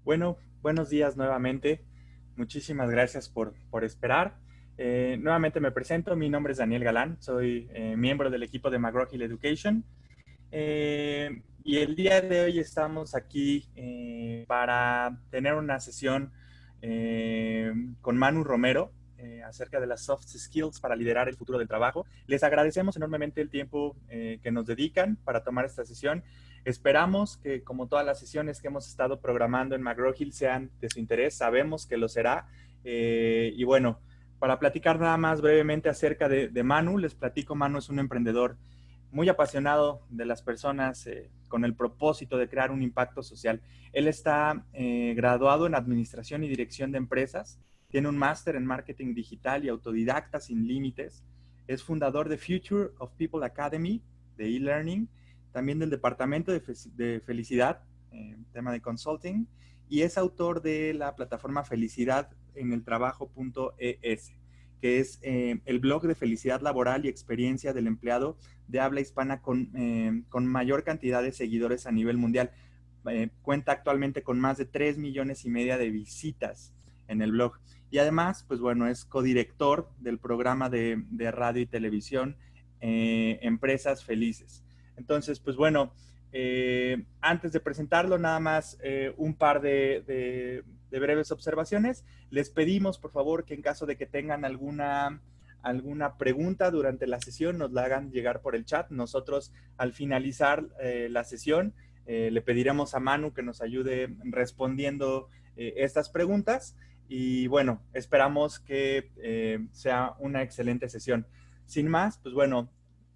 Bueno, buenos días nuevamente. Muchísimas gracias por esperar. Nuevamente me presento, mi nombre es Daniel Galán, soy miembro del equipo de McGraw-Hill Education. Y el día de hoy estamos aquí para tener una sesión con Manu Romero acerca de las soft skills para liderar el futuro del trabajo. Les agradecemos enormemente el tiempo que nos dedican para tomar esta sesión. Esperamos que, como todas las sesiones que hemos estado programando en McGraw-Hill, sean de su interés. Sabemos que lo será. Y bueno, para platicar nada más brevemente acerca de Manu, les platico. Manu es un emprendedor muy apasionado de las personas con el propósito de crear un impacto social. Él está graduado en Administración y Dirección de Empresas, tiene un máster en Marketing Digital y Autodidacta Sin Límites, es fundador de Future of People Academy, de e-learning, también del Departamento de Felicidad, tema de consulting, y es autor de la plataforma Felicidad en el Trabajo.es, que es el blog de felicidad laboral y experiencia del empleado de habla hispana con mayor cantidad de seguidores a nivel mundial. Cuenta actualmente con más de 3,5 millones de visitas en el blog. Y además, pues bueno, es codirector del programa de radio y televisión Empresas Felices. Entonces, pues bueno, antes de presentarlo, nada más un par de breves observaciones. Les pedimos, por favor, que en caso de que tengan alguna pregunta durante la sesión, nos la hagan llegar por el chat. Nosotros, al finalizar la sesión, le pediremos a Manu que nos ayude respondiendo estas preguntas. Y bueno, esperamos que sea una excelente sesión. Sin más, pues bueno,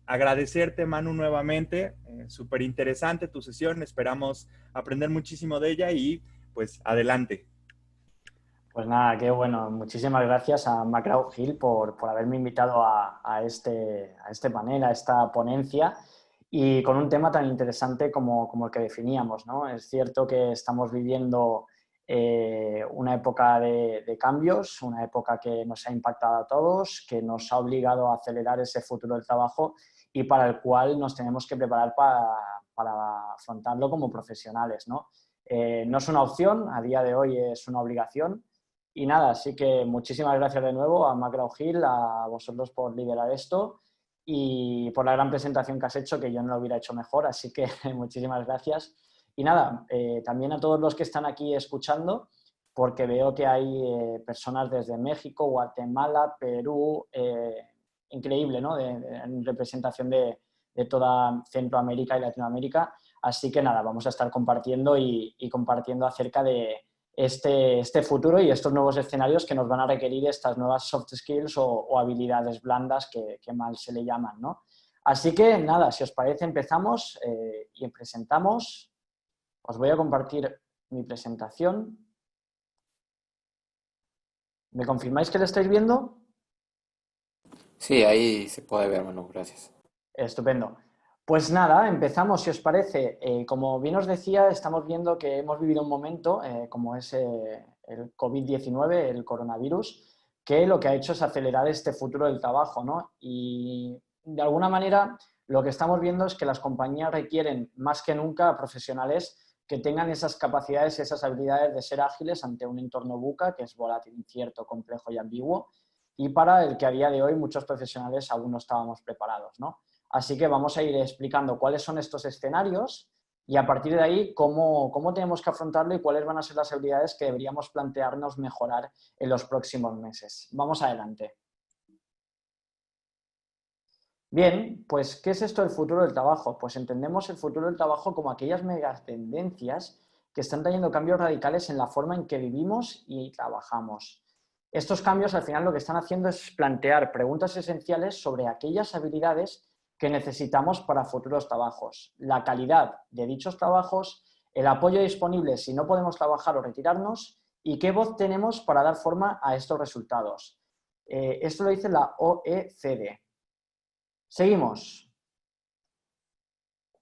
agradecerte, Manu, nuevamente. Súper interesante tu sesión. Esperamos aprender muchísimo de ella y pues adelante. Pues nada, qué bueno. Muchísimas gracias a McGraw-Hill por haberme invitado a este panel, a esta ponencia, y con un tema tan interesante como el que definíamos, ¿no? Es cierto que estamos viviendo una época de cambios, una época que nos ha impactado a todos, que nos ha obligado a acelerar ese futuro del trabajo y para el cual nos tenemos que preparar para afrontarlo como profesionales, ¿no? No es una opción, a día de hoy es una obligación. Y nada, así que muchísimas gracias de nuevo a McGraw-Hill, a vosotros por liderar esto y por la gran presentación que has hecho, que yo no lo hubiera hecho mejor, así que muchísimas gracias. Y nada, también a todos los que están aquí escuchando, porque veo que hay personas desde México, Guatemala, Perú, increíble, ¿no? En representación de toda Centroamérica y Latinoamérica. Así que nada, vamos a estar compartiendo y compartiendo acerca de este futuro y estos nuevos escenarios que nos van a requerir estas nuevas soft skills o habilidades blandas que mal se le llaman, ¿no? Así que nada, si os parece empezamos y presentamos. Os voy a compartir mi presentación. ¿Me confirmáis que lo estáis viendo? Sí, ahí se puede ver, Manu, gracias. Estupendo. Pues nada, empezamos, si os parece. Como bien os decía, estamos viendo que hemos vivido un momento, como es el COVID-19, el coronavirus, que lo que ha hecho es acelerar este futuro del trabajo, ¿no? Y de alguna manera lo que estamos viendo es que las compañías requieren más que nunca profesionales que tengan esas capacidades y esas habilidades de ser ágiles ante un entorno VUCA, que es volátil, incierto, complejo y ambiguo, y para el que a día de hoy muchos profesionales aún no estábamos preparados, ¿no? Así que vamos a ir explicando cuáles son estos escenarios y a partir de ahí cómo tenemos que afrontarlo y cuáles van a ser las habilidades que deberíamos plantearnos mejorar en los próximos meses. Vamos adelante. Bien, pues ¿qué es esto del futuro del trabajo? Pues entendemos el futuro del trabajo como aquellas megatendencias que están trayendo cambios radicales en la forma en que vivimos y trabajamos. Estos cambios al final lo que están haciendo es plantear preguntas esenciales sobre aquellas habilidades que necesitamos para futuros trabajos, la calidad de dichos trabajos, el apoyo disponible si no podemos trabajar o retirarnos y qué voz tenemos para dar forma a estos resultados. Esto lo dice la OECD. Seguimos.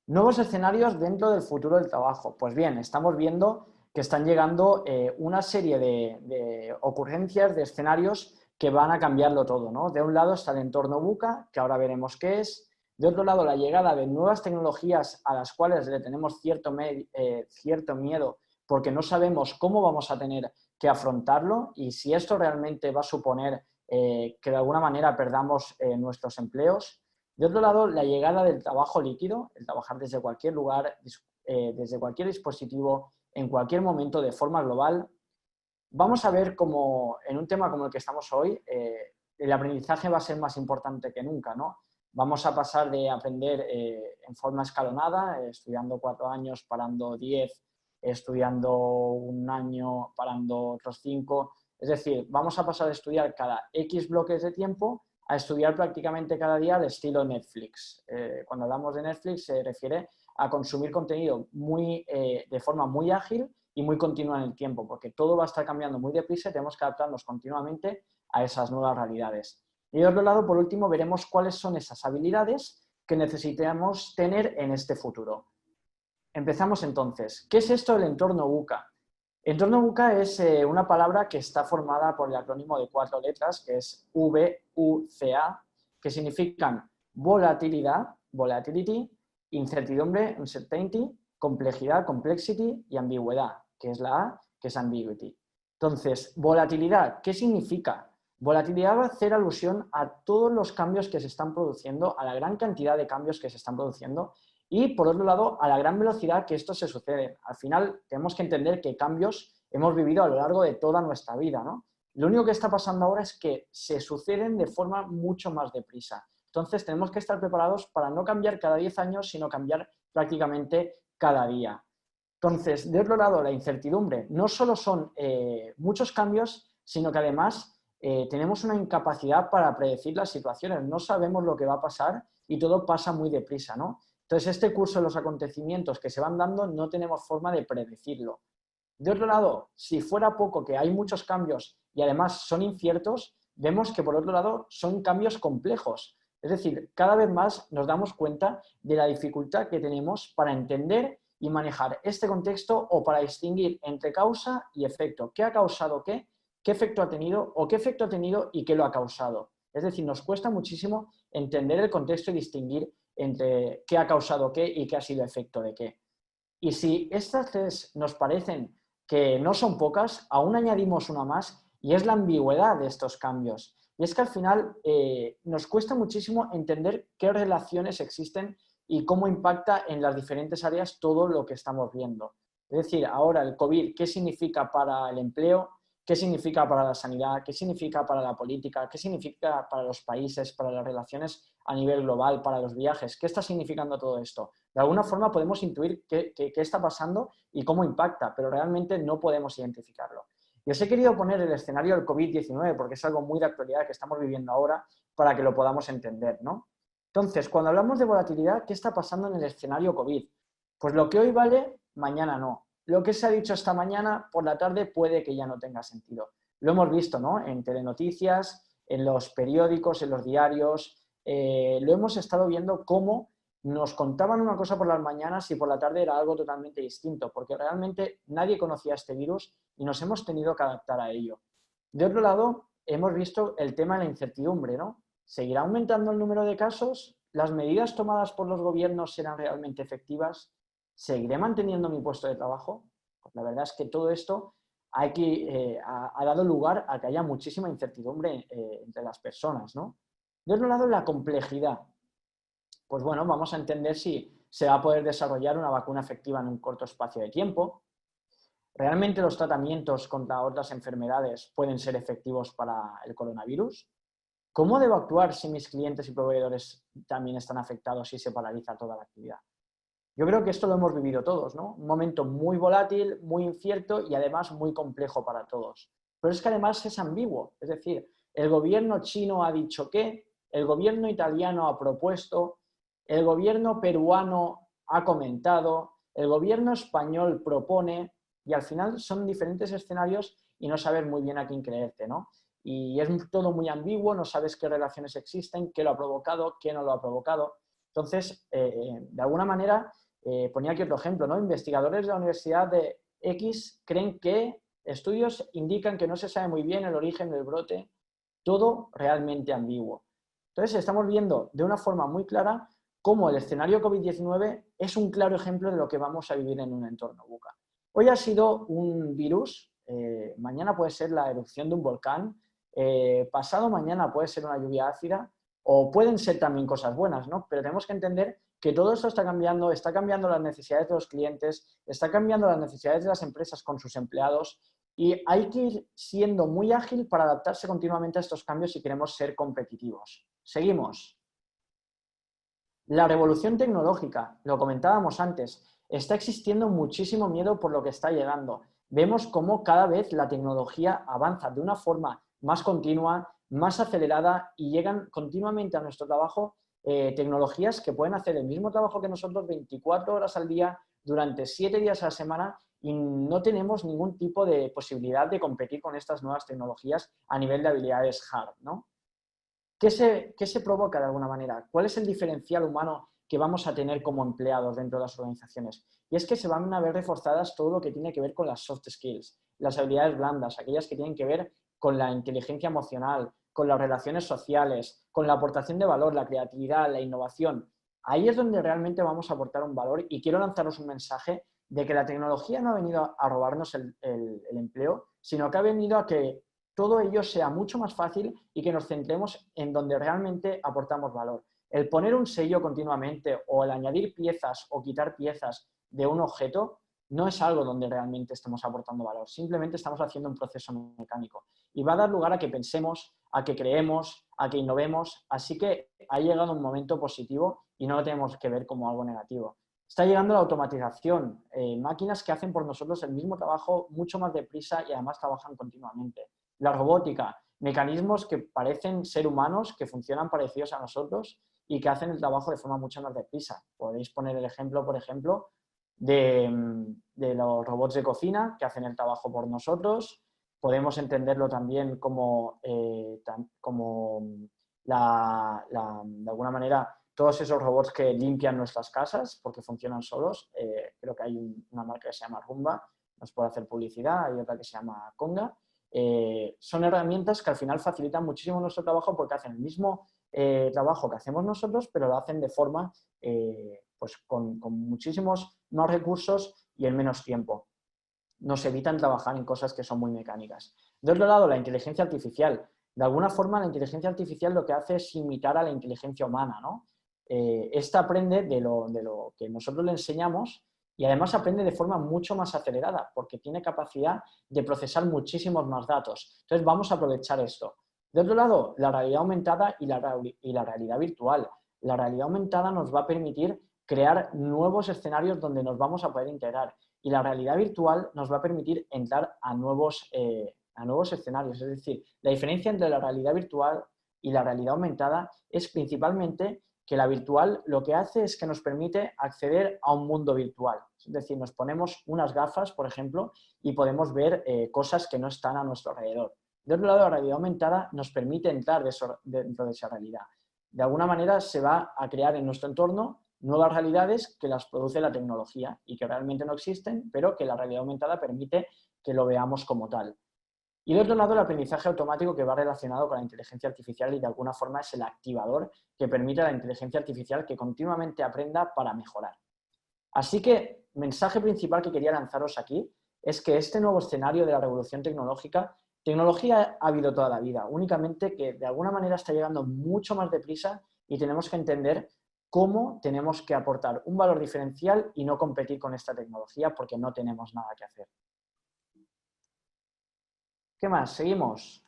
Nuevos escenarios dentro del futuro del trabajo. Pues bien, estamos viendo que están llegando una serie de ocurrencias, de escenarios que van a cambiarlo todo, ¿no? De un lado está el entorno VUCA, que ahora veremos qué es. De otro lado, la llegada de nuevas tecnologías a las cuales le tenemos cierto miedo porque no sabemos cómo vamos a tener que afrontarlo y si esto realmente va a suponer que de alguna manera perdamos nuestros empleos. De otro lado, la llegada del trabajo líquido, el trabajar desde cualquier lugar, desde cualquier dispositivo, en cualquier momento, de forma global. Vamos a ver cómo en un tema como el que estamos hoy, el aprendizaje va a ser más importante que nunca, ¿no? Vamos a pasar de aprender en forma escalonada, estudiando 4 años, parando 10, estudiando un año, parando otros 5. Es decir, vamos a pasar de estudiar cada X bloques de tiempo a estudiar prácticamente cada día al estilo Netflix. Cuando hablamos de Netflix se refiere a consumir contenido de forma muy ágil y muy continua en el tiempo, porque todo va a estar cambiando muy deprisa y tenemos que adaptarnos continuamente a esas nuevas realidades. Y de otro lado, por último, veremos cuáles son esas habilidades que necesitamos tener en este futuro. Empezamos entonces. ¿Qué es esto del entorno VUCA? Entorno VUCA es una palabra que está formada por el acrónimo de 4 letras, que es VUCA, que significan volatilidad, volatility, incertidumbre, uncertainty, complejidad, complexity y ambigüedad, que es la A, que es ambiguity. Entonces, volatilidad, ¿qué significa? Volatilidad va a hacer alusión a todos los cambios que se están produciendo, a la gran cantidad de cambios que se están produciendo y, por otro lado, a la gran velocidad que esto se sucede. Al final, tenemos que entender que cambios hemos vivido a lo largo de toda nuestra vida, ¿no? Lo único que está pasando ahora es que se suceden de forma mucho más deprisa. Entonces, tenemos que estar preparados para no cambiar cada 10 años, sino cambiar prácticamente cada día. Entonces, de otro lado, la incertidumbre. No solo son muchos cambios, sino que además tenemos una incapacidad para predecir las situaciones. No sabemos lo que va a pasar y todo pasa muy deprisa, ¿no? Entonces, este curso de los acontecimientos que se van dando no tenemos forma de predecirlo. De otro lado, si fuera poco que hay muchos cambios y además son inciertos, vemos que por otro lado son cambios complejos. Es decir, cada vez más nos damos cuenta de la dificultad que tenemos para entender y manejar este contexto o para distinguir entre causa y efecto. ¿Qué ha causado qué? ¿Qué efecto ha tenido? ¿O qué efecto ha tenido y qué lo ha causado? Es decir, nos cuesta muchísimo entender el contexto y distinguir entre qué ha causado qué y qué ha sido efecto de qué. Y si estas tres nos parecen que no son pocas, aún añadimos una más y es la ambigüedad de estos cambios. Y es que al final nos cuesta muchísimo entender qué relaciones existen y cómo impacta en las diferentes áreas todo lo que estamos viendo. Es decir, ahora el COVID, ¿qué significa para el empleo? ¿Qué significa para la sanidad? ¿Qué significa para la política? ¿Qué significa para los países, para las relaciones a nivel global, para los viajes? ¿Qué está significando todo esto? De alguna forma podemos intuir qué está pasando y cómo impacta, pero realmente no podemos identificarlo. Y os he querido poner el escenario del COVID-19 porque es algo muy de actualidad que estamos viviendo ahora para que lo podamos entender, ¿no? Entonces, cuando hablamos de volatilidad, ¿qué está pasando en el escenario COVID? Pues lo que hoy vale, mañana no. Lo que se ha dicho esta mañana, por la tarde, puede que ya no tenga sentido. Lo hemos visto, ¿no? En telenoticias, en los periódicos, en los diarios. Lo hemos estado viendo cómo nos contaban una cosa por las mañanas y por la tarde era algo totalmente distinto, porque realmente nadie conocía este virus y nos hemos tenido que adaptar a ello. De otro lado, hemos visto el tema de la incertidumbre, ¿no? ¿Seguirá aumentando el número de casos? ¿Las medidas tomadas por los gobiernos serán realmente efectivas? ¿Seguiré manteniendo mi puesto de trabajo? Pues la verdad es que todo esto ha dado lugar a que haya muchísima incertidumbre entre las personas, ¿no? De otro lado, la complejidad. Pues bueno, vamos a entender si se va a poder desarrollar una vacuna efectiva en un corto espacio de tiempo. ¿Realmente los tratamientos contra otras enfermedades pueden ser efectivos para el coronavirus? ¿Cómo debo actuar si mis clientes y proveedores también están afectados y se paraliza toda la actividad? Yo creo que esto lo hemos vivido todos, ¿no? Un momento muy volátil, muy incierto y además muy complejo para todos. Pero es que además es ambiguo, es decir, el gobierno chino ha dicho que, el gobierno italiano ha propuesto, el gobierno peruano ha comentado, el gobierno español propone y al final son diferentes escenarios y no sabes muy bien a quién creerte, ¿no? Y es todo muy ambiguo, no sabes qué relaciones existen, qué lo ha provocado, qué no lo ha provocado. Entonces, de alguna manera, ponía aquí otro ejemplo, ¿no? Investigadores de la Universidad de X creen que estudios indican que no se sabe muy bien el origen del brote, todo realmente ambiguo. Entonces, estamos viendo de una forma muy clara cómo el escenario COVID-19 es un claro ejemplo de lo que vamos a vivir en un entorno VUCA. Hoy ha sido un virus, mañana puede ser la erupción de un volcán, pasado mañana puede ser una lluvia ácida o pueden ser también cosas buenas, ¿no? Pero tenemos que entender que todo esto está cambiando las necesidades de los clientes, está cambiando las necesidades de las empresas con sus empleados y hay que ir siendo muy ágil para adaptarse continuamente a estos cambios si queremos ser competitivos. Seguimos. La revolución tecnológica, lo comentábamos antes, está existiendo muchísimo miedo por lo que está llegando. Vemos cómo cada vez la tecnología avanza de una forma más continua, más acelerada y llegan continuamente a nuestro trabajo tecnologías que pueden hacer el mismo trabajo que nosotros 24 horas al día durante 7 días a la semana y no tenemos ningún tipo de posibilidad de competir con estas nuevas tecnologías a nivel de habilidades hard, ¿no? ¿Qué se provoca de alguna manera? ¿Cuál es el diferencial humano que vamos a tener como empleados dentro de las organizaciones? Y es que se van a ver reforzadas todo lo que tiene que ver con las soft skills, las habilidades blandas, aquellas que tienen que ver con la inteligencia emocional, con las relaciones sociales, con la aportación de valor, la creatividad, la innovación. Ahí es donde realmente vamos a aportar un valor y quiero lanzaros un mensaje de que la tecnología no ha venido a robarnos el empleo, sino que ha venido a que todo ello sea mucho más fácil y que nos centremos en donde realmente aportamos valor. El poner un sello continuamente o el añadir piezas o quitar piezas de un objeto no es algo donde realmente estemos aportando valor, simplemente estamos haciendo un proceso mecánico y va a dar lugar a que pensemos, a que creemos, a que innovemos, así que ha llegado un momento positivo y no lo tenemos que ver como algo negativo. Está llegando la automatización, máquinas que hacen por nosotros el mismo trabajo mucho más deprisa y además trabajan continuamente. La robótica, mecanismos que parecen ser humanos, que funcionan parecidos a nosotros y que hacen el trabajo de forma mucho más deprisa. Podéis poner el ejemplo, por ejemplo, de los robots de cocina que hacen el trabajo por nosotros. Podemos entenderlo también como, de alguna manera, todos esos robots que limpian nuestras casas porque funcionan solos. Creo que hay una marca que se llama Roomba, nos puede hacer publicidad, hay otra que se llama Conga. Son herramientas que al final facilitan muchísimo nuestro trabajo porque hacen el mismo trabajo que hacemos nosotros, pero lo hacen de forma pues con muchísimos más recursos y en menos tiempo. Nos evitan trabajar en cosas que son muy mecánicas. De otro lado, la inteligencia artificial. De alguna forma, la inteligencia artificial lo que hace es imitar a la inteligencia humana, ¿no? Esta aprende de lo que nosotros le enseñamos y además aprende de forma mucho más acelerada porque tiene capacidad de procesar muchísimos más datos. Entonces, vamos a aprovechar esto. De otro lado, la realidad aumentada y la realidad virtual. La realidad aumentada nos va a permitir crear nuevos escenarios donde nos vamos a poder integrar y la realidad virtual nos va a permitir entrar a nuevos escenarios. Es decir, la diferencia entre la realidad virtual y la realidad aumentada es principalmente que la virtual lo que hace es que nos permite acceder a un mundo virtual. Es decir, nos ponemos unas gafas, por ejemplo, y podemos ver cosas que no están a nuestro alrededor. De otro lado, la realidad aumentada nos permite entrar dentro de esa realidad. De alguna manera se va a crear en nuestro entorno nuevas realidades que las produce la tecnología y que realmente no existen, pero que la realidad aumentada permite que lo veamos como tal. Y de otro lado, el aprendizaje automático que va relacionado con la inteligencia artificial y de alguna forma es el activador que permite a la inteligencia artificial que continuamente aprenda para mejorar. Así que, mensaje principal que quería lanzaros aquí es que este nuevo escenario de la revolución tecnológica, tecnología ha habido toda la vida, únicamente que de alguna manera está llegando mucho más deprisa y tenemos que entender cómo tenemos que aportar un valor diferencial y no competir con esta tecnología porque no tenemos nada que hacer. ¿Qué más? Seguimos.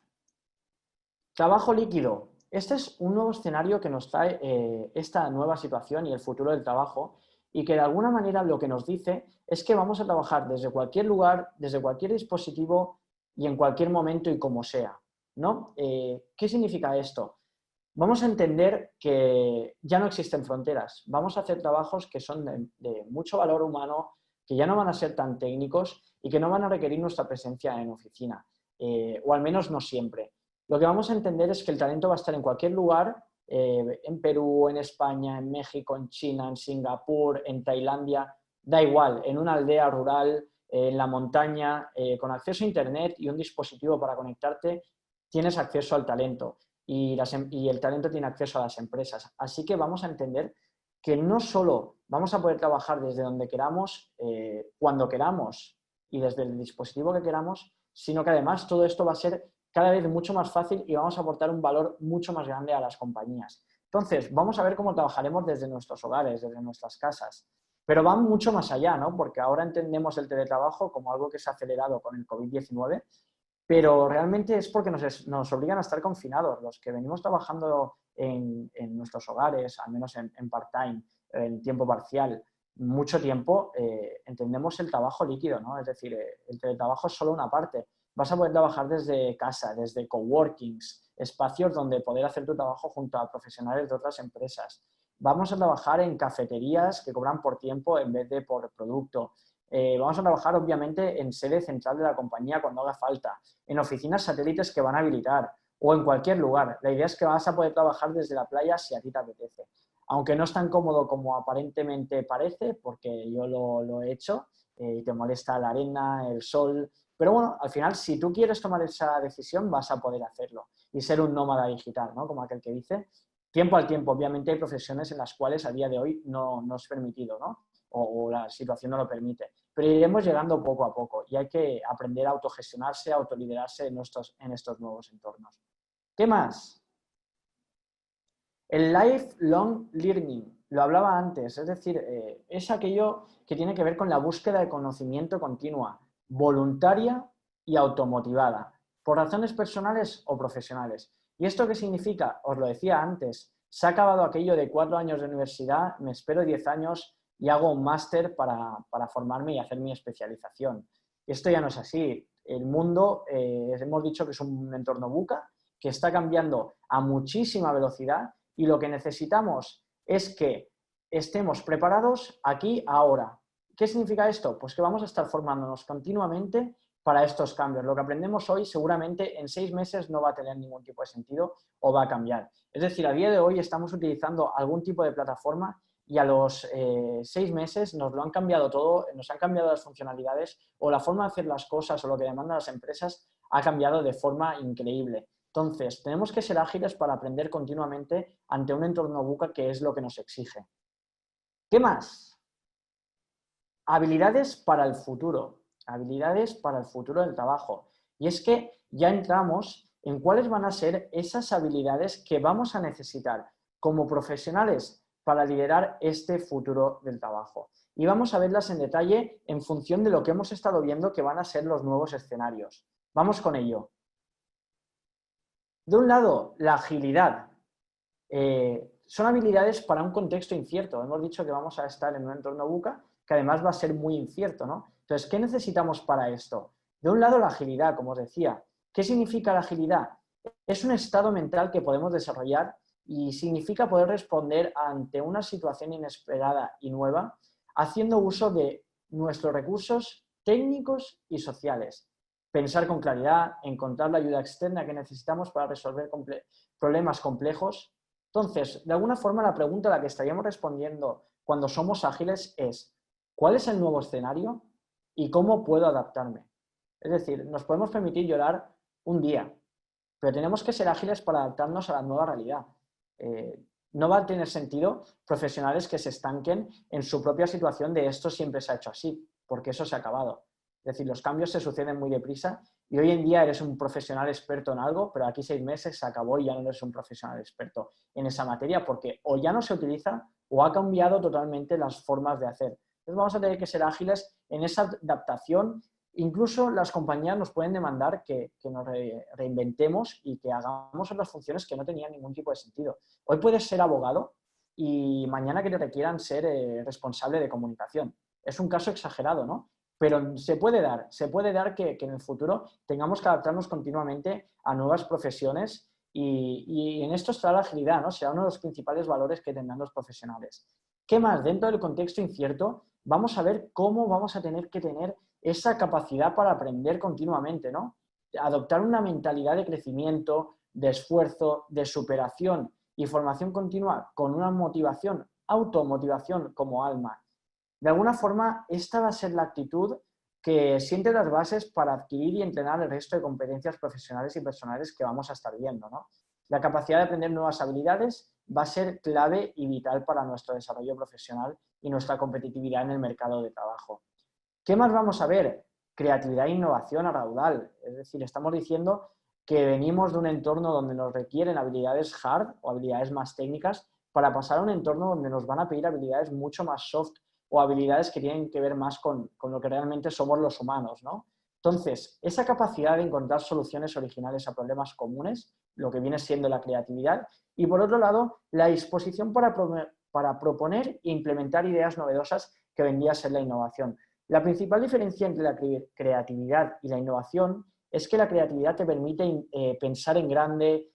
Trabajo líquido. Este es un nuevo escenario que nos trae esta nueva situación y el futuro del trabajo y que de alguna manera lo que nos dice es que vamos a trabajar desde cualquier lugar, desde cualquier dispositivo y en cualquier momento y como sea, ¿no? ¿Qué significa esto? Vamos a entender que ya no existen fronteras. Vamos a hacer trabajos que son de mucho valor humano, que ya no van a ser tan técnicos y que no van a requerir nuestra presencia en oficina, o al menos no siempre. Lo que vamos a entender es que el talento va a estar en cualquier lugar, en Perú, en España, en México, en China, en Singapur, en Tailandia, da igual, en una aldea rural, en la montaña, con acceso a internet y un dispositivo para conectarte, tienes acceso al talento. Y el talento tiene acceso a las empresas. Así que vamos a entender que no solo vamos a poder trabajar desde donde queramos, cuando queramos y desde el dispositivo que queramos, sino que además todo esto va a ser cada vez mucho más fácil y vamos a aportar un valor mucho más grande a las compañías. Entonces, vamos a ver cómo trabajaremos desde nuestros hogares, desde nuestras casas. Pero van mucho más allá, ¿no? Porque ahora entendemos el teletrabajo como algo que se ha acelerado con el COVID-19, pero realmente es porque nos obligan a estar confinados. Los que venimos trabajando en nuestros hogares, al menos en part-time, en tiempo parcial, mucho tiempo, entendemos el trabajo líquido, ¿no? Es decir, el teletrabajo es solo una parte. Vas a poder trabajar desde casa, desde coworkings, espacios donde poder hacer tu trabajo junto a profesionales de otras empresas. Vamos a trabajar en cafeterías que cobran por tiempo en vez de por producto. Vamos a trabajar, obviamente, en sede central de la compañía cuando haga falta, en oficinas satélites que van a habilitar o en cualquier lugar. La idea es que vas a poder trabajar desde la playa si a ti te apetece. Aunque no es tan cómodo como aparentemente parece, porque yo lo he hecho, y te molesta la arena, el sol, pero bueno, al final, si tú quieres tomar esa decisión, vas a poder hacerlo y ser un nómada digital, ¿no? Como aquel que dice. Tiempo al tiempo, obviamente hay profesiones en las cuales a día de hoy no es permitido, ¿no? O la situación no lo permite. Pero iremos llegando poco a poco y hay que aprender a autogestionarse, a autoliderarse en estos nuevos entornos. ¿Qué más? El lifelong learning, lo hablaba antes, es decir, es aquello que tiene que ver con la búsqueda de conocimiento continua, voluntaria y automotivada, por razones personales o profesionales. ¿Y esto qué significa? Os lo decía antes, se ha acabado aquello de 4 años de universidad, me espero 10 años y hago un máster para formarme y hacer mi especialización. Esto ya no es así. El mundo, hemos dicho que es un entorno VUCA, que está cambiando a muchísima velocidad y lo que necesitamos es que estemos preparados aquí, ahora. ¿Qué significa esto? Pues que vamos a estar formándonos continuamente para estos cambios. Lo que aprendemos hoy seguramente en 6 meses no va a tener ningún tipo de sentido o va a cambiar. Es decir, a día de hoy estamos utilizando algún tipo de plataforma y a los 6 meses nos lo han cambiado todo, nos han cambiado las funcionalidades o la forma de hacer las cosas o lo que demandan las empresas ha cambiado de forma increíble. Entonces, tenemos que ser ágiles para aprender continuamente ante un entorno VUCA que es lo que nos exige. ¿Qué más? Habilidades para el futuro. Habilidades para el futuro del trabajo. Y es que ya entramos en cuáles van a ser esas habilidades que vamos a necesitar como profesionales para liderar este futuro del trabajo. Y vamos a verlas en detalle en función de lo que hemos estado viendo que van a ser los nuevos escenarios. Vamos con ello. De un lado, la agilidad. Son habilidades para un contexto incierto. Hemos dicho que vamos a estar en un entorno VUCA que además va a ser muy incierto, ¿no? Entonces, ¿qué necesitamos para esto? De un lado, la agilidad, como os decía. ¿Qué significa la agilidad? Es un estado mental que podemos desarrollar y significa poder responder ante una situación inesperada y nueva haciendo uso de nuestros recursos técnicos y sociales. Pensar con claridad, encontrar la ayuda externa que necesitamos para resolver problemas complejos. Entonces, de alguna forma, la pregunta a la que estaríamos respondiendo cuando somos ágiles es ¿cuál es el nuevo escenario y cómo puedo adaptarme? Es decir, nos podemos permitir llorar un día, pero tenemos que ser ágiles para adaptarnos a la nueva realidad. No va a tener sentido profesionales que se estanquen en su propia situación de esto siempre se ha hecho así, porque eso se ha acabado. Es decir, los cambios se suceden muy deprisa y hoy en día eres un profesional experto en algo, pero aquí 6 meses se acabó y ya no eres un profesional experto en esa materia porque o ya no se utiliza o ha cambiado totalmente las formas de hacer. Entonces vamos a tener que ser ágiles en esa adaptación. Incluso las compañías nos pueden demandar que nos reinventemos y que hagamos otras funciones que no tenían ningún tipo de sentido. Hoy puedes ser abogado y mañana que te requieran ser responsable de comunicación. Es un caso exagerado, ¿no? Pero se puede dar que en el futuro tengamos que adaptarnos continuamente a nuevas profesiones y en esto estará la agilidad, ¿no? Será uno de los principales valores que tendrán los profesionales. ¿Qué más? Dentro del contexto incierto, vamos a ver cómo vamos a tener que tener esa capacidad para aprender continuamente, ¿no? Adoptar una mentalidad de crecimiento, de esfuerzo, de superación y formación continua con una motivación, automotivación como alma. De alguna forma, esta va a ser la actitud que siente las bases para adquirir y entrenar el resto de competencias profesionales y personales que vamos a estar viendo, ¿no? La capacidad de aprender nuevas habilidades va a ser clave y vital para nuestro desarrollo profesional y nuestra competitividad en el mercado de trabajo. ¿Qué más vamos a ver? creatividad e innovación a raudal. Es decir, estamos diciendo que venimos de un entorno donde nos requieren habilidades hard o habilidades más técnicas para pasar a un entorno donde nos van a pedir habilidades mucho más soft o habilidades que tienen que ver más con lo que realmente somos los humanos, ¿no? Entonces, esa capacidad de encontrar soluciones originales a problemas comunes, lo que viene siendo la creatividad, y por otro lado, la disposición para proponer e implementar ideas novedosas que vendría a ser la innovación. La principal diferencia entre la creatividad y la innovación es que la creatividad te permite pensar en grande,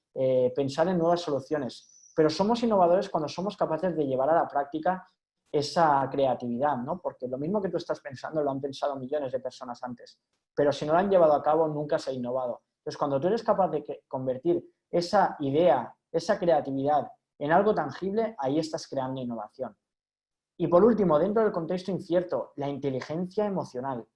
pensar en nuevas soluciones, pero somos innovadores cuando somos capaces de llevar a la práctica esa creatividad, ¿no? Porque lo mismo que tú estás pensando lo han pensado millones de personas antes, pero si no lo han llevado a cabo nunca se ha innovado. Entonces, cuando tú eres capaz de convertir esa idea, esa creatividad en algo tangible, ahí estás creando innovación. Y por último, dentro del contexto incierto, la inteligencia emocional.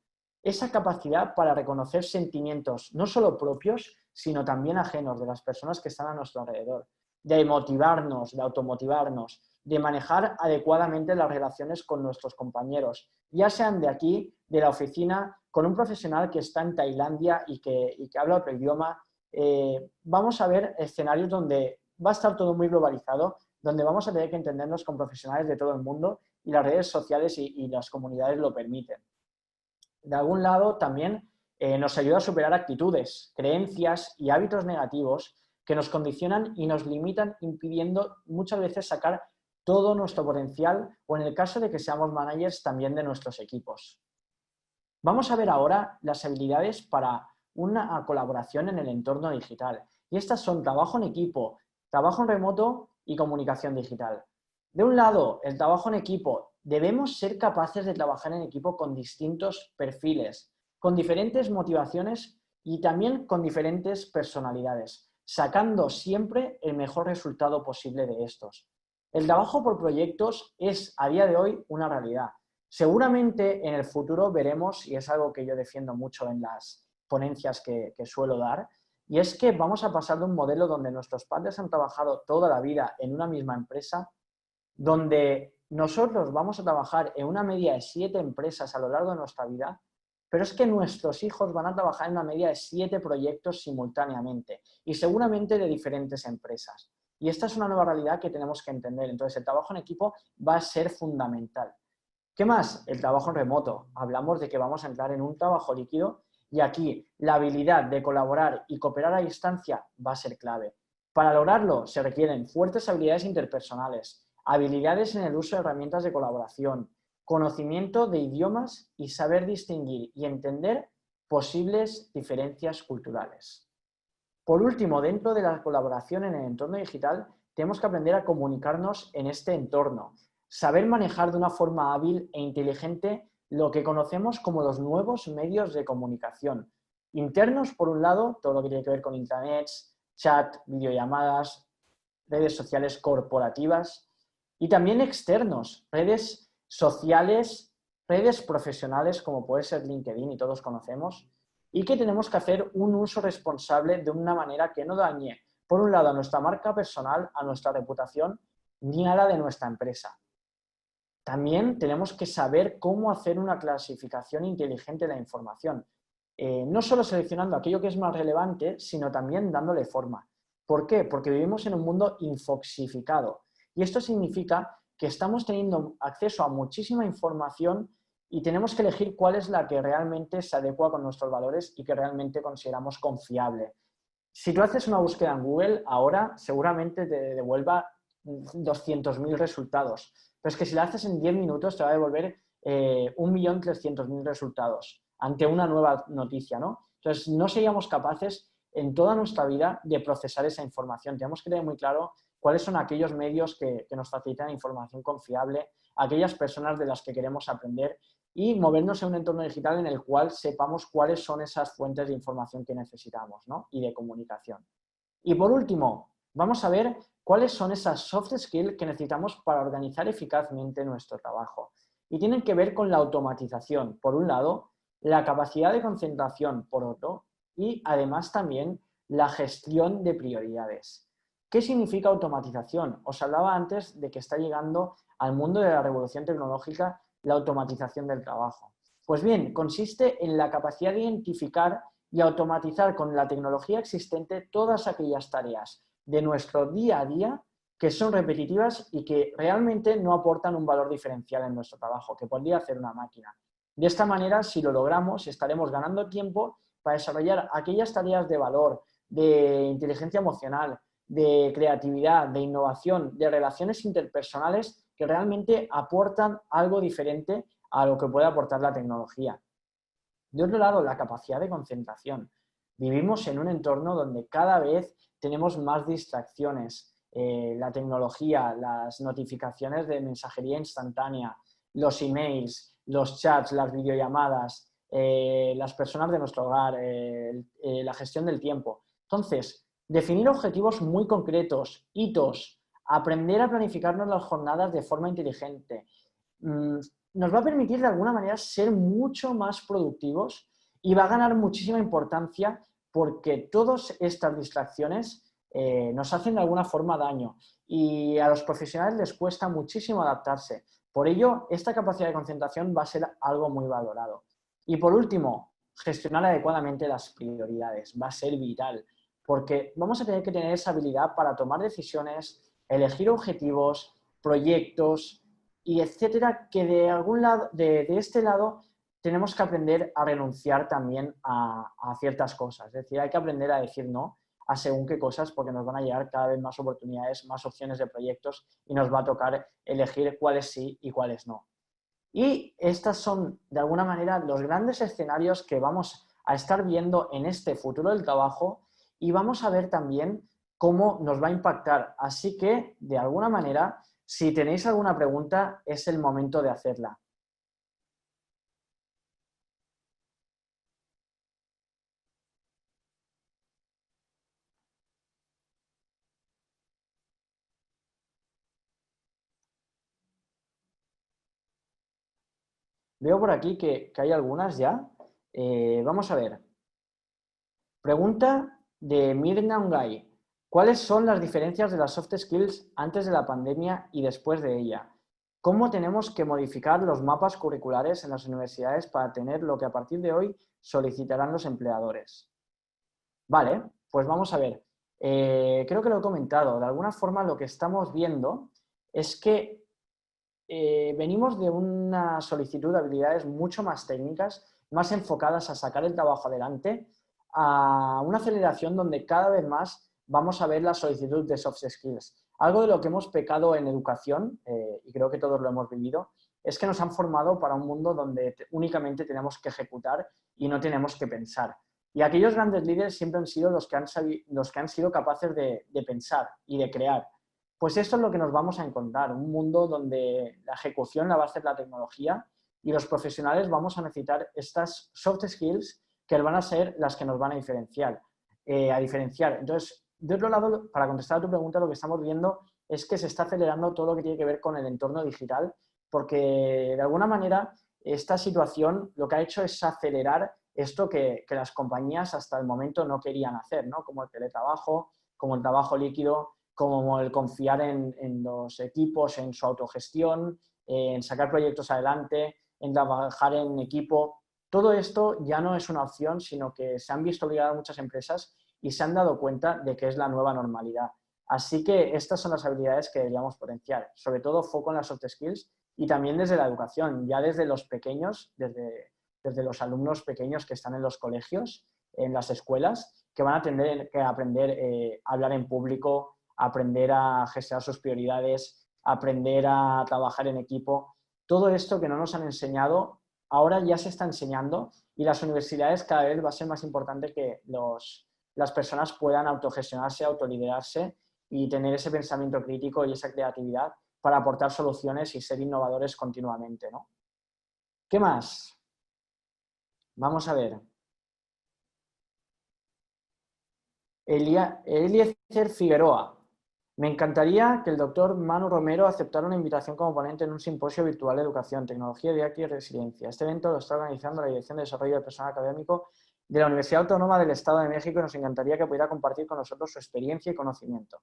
Esa capacidad para reconocer sentimientos no solo propios, sino también ajenos de las personas que están a nuestro alrededor. De motivarnos, de automotivarnos, de manejar adecuadamente las relaciones con nuestros compañeros, ya sean de aquí, de la oficina, con un profesional que está en Tailandia y que habla otro idioma. Vamos a ver escenarios donde va a estar todo muy globalizado, donde vamos a tener que entendernos con profesionales de todo el mundo y las redes sociales y las comunidades lo permiten. De algún lado también nos ayuda a superar actitudes, creencias y hábitos negativos que nos condicionan y nos limitan, impidiendo muchas veces sacar todo nuestro potencial o en el caso de que seamos managers también de nuestros equipos. Vamos a ver ahora las habilidades para una colaboración en el entorno digital. Y estas son trabajo en equipo, trabajo en remoto y comunicación digital. De un lado, el trabajo en equipo. Debemos ser capaces de trabajar en equipo con distintos perfiles, con diferentes motivaciones y también con diferentes personalidades, sacando siempre el mejor resultado posible de estos. El trabajo por proyectos es a día de hoy una realidad. Seguramente en el futuro veremos, y es algo que yo defiendo mucho en las ponencias que suelo dar, y es que vamos a pasar de un modelo donde nuestros padres han trabajado toda la vida en una misma empresa, donde nosotros vamos a trabajar en una media de 7 empresas a lo largo de nuestra vida, pero es que nuestros hijos van a trabajar en una media de 7 proyectos simultáneamente y seguramente de diferentes empresas. Y esta es una nueva realidad que tenemos que entender. Entonces, el trabajo en equipo va a ser fundamental. ¿Qué más? El trabajo en remoto. Hablamos de que vamos a entrar en un trabajo líquido y aquí la habilidad de colaborar y cooperar a distancia va a ser clave. Para lograrlo se requieren fuertes habilidades interpersonales, habilidades en el uso de herramientas de colaboración, conocimiento de idiomas y saber distinguir y entender posibles diferencias culturales. Por último, dentro de la colaboración en el entorno digital, tenemos que aprender a comunicarnos en este entorno, saber manejar de una forma hábil e inteligente lo que conocemos como los nuevos medios de comunicación. Internos, por un lado, todo lo que tiene que ver con intranets, chat, videollamadas, redes sociales corporativas, y también externos, redes sociales, redes profesionales como puede ser LinkedIn y todos conocemos, y que tenemos que hacer un uso responsable de una manera que no dañe, por un lado, a nuestra marca personal, a nuestra reputación, ni a la de nuestra empresa. También tenemos que saber cómo hacer una clasificación inteligente de la información. No solo seleccionando aquello que es más relevante, sino también dándole forma. ¿Por qué? Porque vivimos en un mundo infoxificado. Y esto significa que estamos teniendo acceso a muchísima información y tenemos que elegir cuál es la que realmente se adecua con nuestros valores y que realmente consideramos confiable. Si tú haces una búsqueda en Google, ahora seguramente te devuelva 200.000 resultados. Pero es que si la haces en 10 minutos te va a devolver 1.300.000 resultados ante una nueva noticia, ¿no? Entonces, no seríamos capaces en toda nuestra vida de procesar esa información. Tenemos que tener muy claro cuáles son aquellos medios que nos facilitan información confiable, aquellas personas de las que queremos aprender y movernos en un entorno digital en el cual sepamos cuáles son esas fuentes de información que necesitamos, ¿no? Y de comunicación. Y por último, vamos a ver cuáles son esas soft skills que necesitamos para organizar eficazmente nuestro trabajo. Y tienen que ver con la automatización, por un lado, la capacidad de concentración, por otro, y además también la gestión de prioridades. ¿Qué significa automatización? Os hablaba antes de que está llegando al mundo de la revolución tecnológica la automatización del trabajo. Pues bien, consiste en la capacidad de identificar y automatizar con la tecnología existente todas aquellas tareas de nuestro día a día que son repetitivas y que realmente no aportan un valor diferencial en nuestro trabajo, que podría hacer una máquina. De esta manera, si lo logramos, estaremos ganando tiempo para desarrollar aquellas tareas de valor, de inteligencia emocional, de creatividad, de innovación, de relaciones interpersonales que realmente aportan algo diferente a lo que puede aportar la tecnología. De otro lado, la capacidad de concentración. Vivimos en un entorno donde cada vez tenemos más distracciones. La tecnología, las notificaciones de mensajería instantánea, los emails, los chats, las videollamadas, las personas de nuestro hogar, la gestión del tiempo. Entonces, definir objetivos muy concretos, hitos, aprender a planificarnos las jornadas de forma inteligente, nos va a permitir de alguna manera ser mucho más productivos y va a ganar muchísima importancia porque todas estas distracciones nos hacen de alguna forma daño y a los profesionales les cuesta muchísimo adaptarse. Por ello, esta capacidad de concentración va a ser algo muy valorado. Y por último, gestionar adecuadamente las prioridades va a ser vital porque vamos a tener que tener esa habilidad para tomar decisiones, elegir objetivos, proyectos y etcétera, que de algún lado, de este lado tenemos que aprender a renunciar también a ciertas cosas. Es decir, hay que aprender a decir no a según qué cosas porque nos van a llegar cada vez más oportunidades, más opciones de proyectos y nos va a tocar elegir cuáles sí y cuáles no. Y estas son, de alguna manera, los grandes escenarios que vamos a estar viendo en este futuro del trabajo y vamos a ver también cómo nos va a impactar. Así que, de alguna manera, si tenéis alguna pregunta, es el momento de hacerla. Veo por aquí que hay algunas ya. Vamos a ver. Pregunta de Mirna Ungay. ¿Cuáles son las diferencias de las soft skills antes de la pandemia y después de ella? ¿Cómo tenemos que modificar los mapas curriculares en las universidades para tener lo que a partir de hoy solicitarán los empleadores? Vale, pues vamos a ver. Creo que lo he comentado. De alguna forma lo que estamos viendo es que venimos de una solicitud de habilidades mucho más técnicas, más enfocadas a sacar el trabajo adelante, a una aceleración donde cada vez más vamos a ver la solicitud de soft skills. Algo de lo que hemos pecado en educación, y creo que todos lo hemos vivido, es que nos han formado para un mundo donde únicamente tenemos que ejecutar y no tenemos que pensar. Y aquellos grandes líderes siempre han sido los que han sido capaces de pensar y de crear. Pues esto es lo que nos vamos a encontrar, un mundo donde la ejecución la va a hacer la tecnología y los profesionales vamos a necesitar estas soft skills que van a ser las que nos van a diferenciar. Entonces, de otro lado, para contestar a tu pregunta, lo que estamos viendo es que se está acelerando todo lo que tiene que ver con el entorno digital, porque de alguna manera esta situación lo que ha hecho es acelerar esto que las compañías hasta el momento no querían hacer, ¿no? Como el teletrabajo, como el trabajo líquido, como el confiar en los equipos, en su autogestión, en sacar proyectos adelante, en trabajar en equipo. Todo esto ya no es una opción, sino que se han visto obligadas muchas empresas y se han dado cuenta de que es la nueva normalidad. Así que estas son las habilidades que deberíamos potenciar, sobre todo foco en las soft skills y también desde la educación, ya desde los pequeños, desde los alumnos pequeños que están en los colegios, en las escuelas, que van a tener que aprender a hablar en público, aprender a gestionar sus prioridades, aprender a trabajar en equipo. Todo esto que no nos han enseñado, ahora ya se está enseñando y las universidades cada vez va a ser más importante que las personas puedan autogestionarse, autoliderarse y tener ese pensamiento crítico y esa creatividad para aportar soluciones y ser innovadores continuamente, ¿no? ¿Qué más? Vamos a ver. Eliezer Figueroa. Me encantaría que el doctor Manu Romero aceptara una invitación como ponente en un simposio virtual de educación, tecnología, didáctica y resiliencia. Este evento lo está organizando la Dirección de Desarrollo del Personal Académico de la Universidad Autónoma del Estado de México y nos encantaría que pudiera compartir con nosotros su experiencia y conocimiento.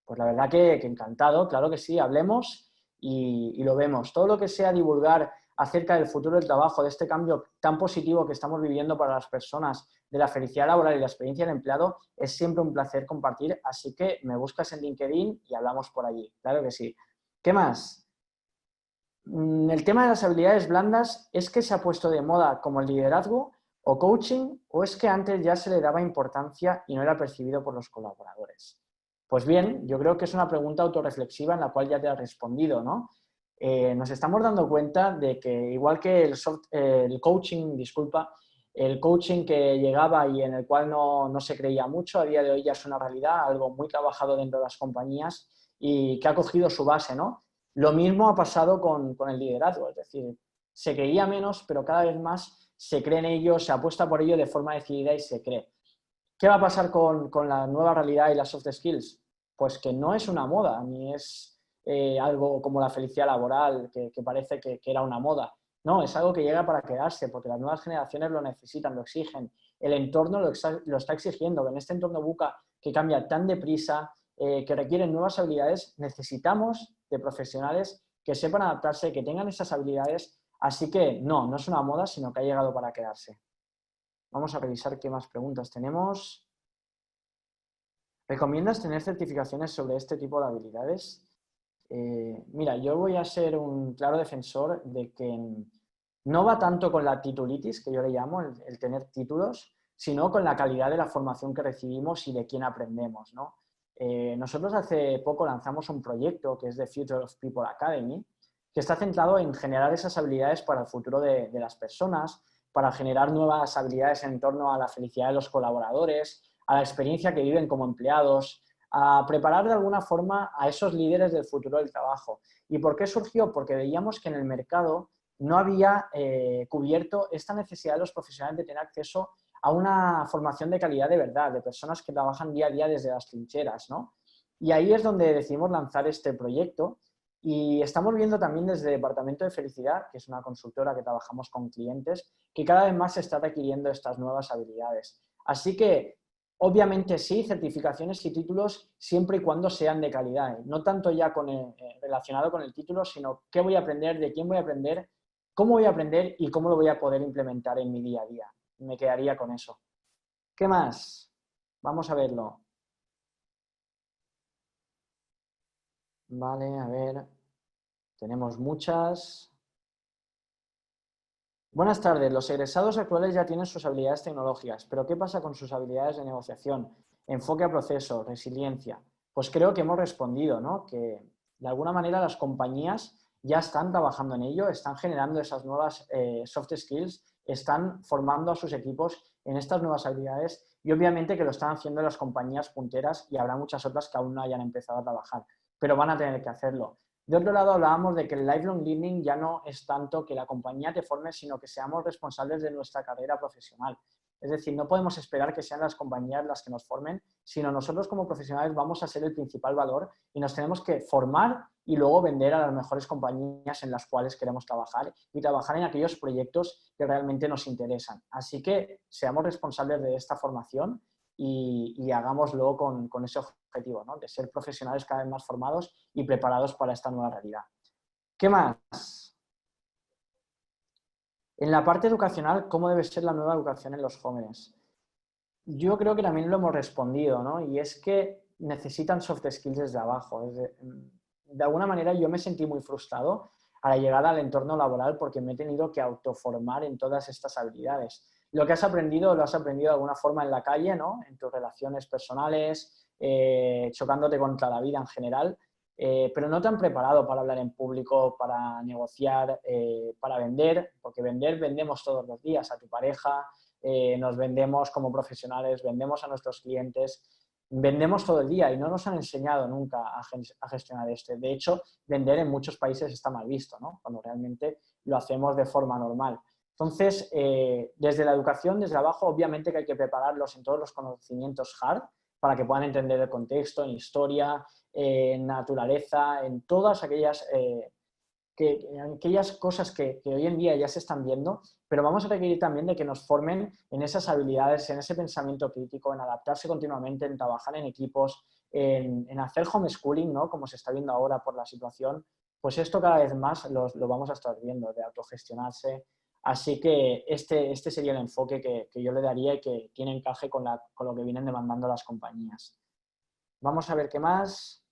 Pues la verdad que encantado, claro que sí, hablemos y lo vemos. Todo lo que sea divulgar acerca del futuro del trabajo, de este cambio tan positivo que estamos viviendo para las personas, de la felicidad laboral y la experiencia del empleado, es siempre un placer compartir, así que me buscas en LinkedIn y hablamos por allí, claro que sí. ¿Qué más? El tema de las habilidades blandas, ¿es que se ha puesto de moda como el liderazgo o coaching, o es que antes ya se le daba importancia y no era percibido por los colaboradores? Pues bien, yo creo que es una pregunta autorreflexiva en la cual ya te has respondido, ¿no? Nos estamos dando cuenta de que igual que el coaching, disculpa, el coaching que llegaba y en el cual no se creía mucho, a día de hoy ya es una realidad, algo muy trabajado dentro de las compañías y que ha cogido su base, ¿no? Lo mismo ha pasado con el liderazgo, es decir, se creía menos, pero cada vez más se cree en ello, se apuesta por ello de forma decidida y se cree. ¿Qué va a pasar con la nueva realidad y las soft skills? Pues que no es una moda, ni es algo como la felicidad laboral, que parece que era una moda. No, es algo que llega para quedarse, porque las nuevas generaciones lo necesitan, lo exigen. El entorno lo está exigiendo. En este entorno VUCA que cambia tan deprisa, que requieren nuevas habilidades, necesitamos de profesionales que sepan adaptarse, que tengan esas habilidades. Así que no es una moda, sino que ha llegado para quedarse. Vamos a revisar qué más preguntas tenemos. ¿Recomiendas tener certificaciones sobre este tipo de habilidades? Mira, yo voy a ser un claro defensor de que no va tanto con la titulitis, que yo le llamo, el tener títulos, sino con la calidad de la formación que recibimos y de quién aprendemos, ¿no? Nosotros hace poco lanzamos un proyecto que es The Future of People Academy, que está centrado en generar esas habilidades para el futuro de las personas, para generar nuevas habilidades en torno a la felicidad de los colaboradores, a la experiencia que viven como empleados, a preparar de alguna forma a esos líderes del futuro del trabajo. ¿Y por qué surgió? Porque veíamos que en el mercado no había cubierto esta necesidad de los profesionales de tener acceso a una formación de calidad de verdad, de personas que trabajan día a día desde las trincheras, ¿no? Y ahí es donde decidimos lanzar este proyecto y estamos viendo también desde el Departamento de Felicidad, que es una consultora que trabajamos con clientes, que cada vez más se está requiriendo estas nuevas habilidades. Así que, obviamente sí, certificaciones y títulos siempre y cuando sean de calidad. No tanto ya relacionado con el título, sino qué voy a aprender, de quién voy a aprender, cómo voy a aprender y cómo lo voy a poder implementar en mi día a día. Me quedaría con eso. ¿Qué más? Vamos a verlo. Vale, a ver. Tenemos muchas. Buenas tardes. Los egresados actuales ya tienen sus habilidades tecnológicas, pero ¿qué pasa con sus habilidades de negociación, enfoque a proceso, resiliencia? Pues creo que hemos respondido, ¿no? Que de alguna manera las compañías ya están trabajando en ello, están generando esas nuevas soft skills, están formando a sus equipos en estas nuevas habilidades y obviamente que lo están haciendo las compañías punteras y habrá muchas otras que aún no hayan empezado a trabajar, pero van a tener que hacerlo. De otro lado, hablábamos de que el lifelong learning ya no es tanto que la compañía te forme, sino que seamos responsables de nuestra carrera profesional. Es decir, no podemos esperar que sean las compañías las que nos formen, sino nosotros como profesionales vamos a ser el principal valor y nos tenemos que formar y luego vender a las mejores compañías en las cuales queremos trabajar y trabajar en aquellos proyectos que realmente nos interesan. Así que seamos responsables de esta formación y hagámoslo con ese objetivo, ¿no? De ser profesionales cada vez más formados y preparados para esta nueva realidad. ¿Qué más? En la parte educacional, ¿cómo debe ser la nueva educación en los jóvenes? Yo creo que también lo hemos respondido, ¿no? Y es que necesitan soft skills desde abajo. De alguna manera yo me sentí muy frustrado a la llegada al entorno laboral porque me he tenido que autoformar en todas estas habilidades. Lo que has aprendido, lo has aprendido de alguna forma en la calle, ¿no? En tus relaciones personales, chocándote contra la vida en general, pero no te han preparado para hablar en público, para negociar, para vender, porque vendemos todos los días a tu pareja, nos vendemos como profesionales, vendemos a nuestros clientes, vendemos todo el día y no nos han enseñado nunca a gestionar esto. De hecho, vender en muchos países está mal visto, ¿no? Cuando realmente lo hacemos de forma normal. Entonces, desde la educación, desde abajo, obviamente que hay que prepararlos en todos los conocimientos hard para que puedan entender el contexto, en historia, en naturaleza, en todas aquellas cosas que hoy en día ya se están viendo, pero vamos a requerir también de que nos formen en esas habilidades, en ese pensamiento crítico, en adaptarse continuamente, en trabajar en equipos, en hacer homeschooling, ¿no? Como se está viendo ahora por la situación, Pues esto cada vez más lo vamos a estar viendo, de autogestionarse. Así que este sería el enfoque que yo le daría y que tiene encaje con lo que vienen demandando las compañías. Vamos a ver qué más.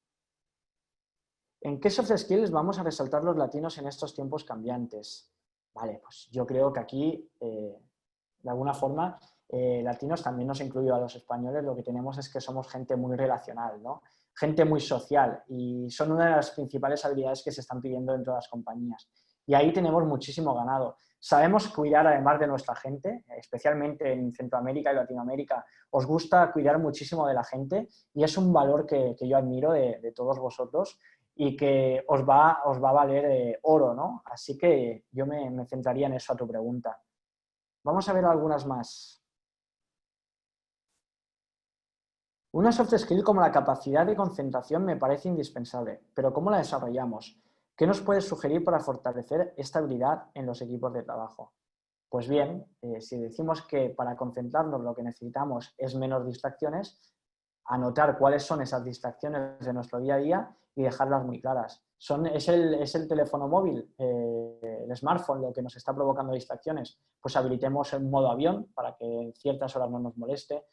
¿En qué soft skills vamos a resaltar los latinos en estos tiempos cambiantes? Vale, pues yo creo que aquí, de alguna forma, latinos también nos incluyo a los españoles, lo que tenemos es que somos gente muy relacional, ¿no? Gente muy social y son una de las principales habilidades que se están pidiendo dentro de las compañías. Y ahí tenemos muchísimo ganado. Sabemos cuidar además de nuestra gente, especialmente en Centroamérica y Latinoamérica, os gusta cuidar muchísimo de la gente y es un valor que yo admiro de todos vosotros y que os va a valer oro, ¿no? Así que yo me centraría en eso a tu pregunta. Vamos a ver algunas más. Una soft skill como la capacidad de concentración me parece indispensable, pero ¿cómo la desarrollamos? ¿Qué nos puedes sugerir para fortalecer esta habilidad en los equipos de trabajo? Pues bien, si decimos que para concentrarnos lo que necesitamos es menos distracciones, anotar cuáles son esas distracciones de nuestro día a día y dejarlas muy claras. ¿Es el teléfono móvil, el smartphone, lo que nos está provocando distracciones? Pues habilitemos el modo avión para que en ciertas horas no nos moleste.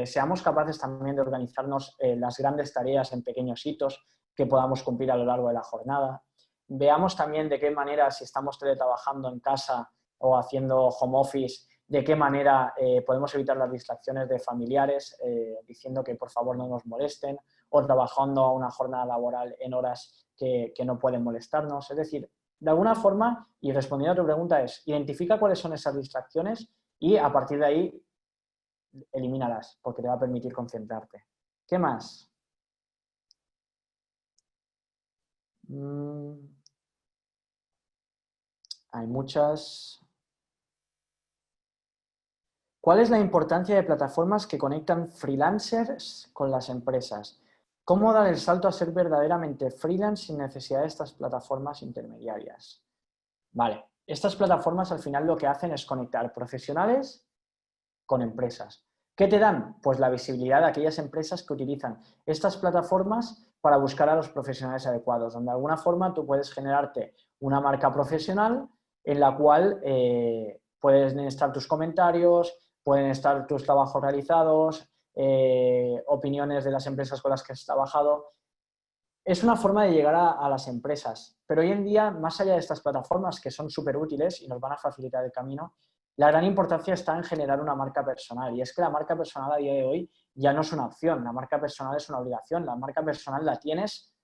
Seamos capaces también de organizarnos las grandes tareas en pequeños hitos que podamos cumplir a lo largo de la jornada. Veamos también de qué manera, si estamos teletrabajando en casa o haciendo home office, de qué manera podemos evitar las distracciones de familiares, diciendo que por favor no nos molesten, o trabajando a una jornada laboral en horas que no pueden molestarnos. Es decir, de alguna forma, y respondiendo a tu pregunta, es identifica cuáles son esas distracciones y a partir de ahí elimínalas, porque te va a permitir concentrarte. ¿Qué más? Hay muchas. ¿Cuál es la importancia de plataformas que conectan freelancers con las empresas? ¿Cómo dar el salto a ser verdaderamente freelance sin necesidad de estas plataformas intermediarias? Vale, estas plataformas al final lo que hacen es conectar profesionales con empresas. ¿Qué te dan? Pues la visibilidad de aquellas empresas que utilizan estas plataformas para buscar a los profesionales adecuados, donde de alguna forma tú puedes generarte una marca profesional en la cual pueden estar tus comentarios, pueden estar tus trabajos realizados, opiniones de las empresas con las que has trabajado. Es una forma de llegar a las empresas, pero hoy en día, más allá de estas plataformas que son súper útiles y nos van a facilitar el camino, la gran importancia está en generar una marca personal. Y es que la marca personal a día de hoy ya no es una opción, la marca personal es una obligación. La marca personal la tienes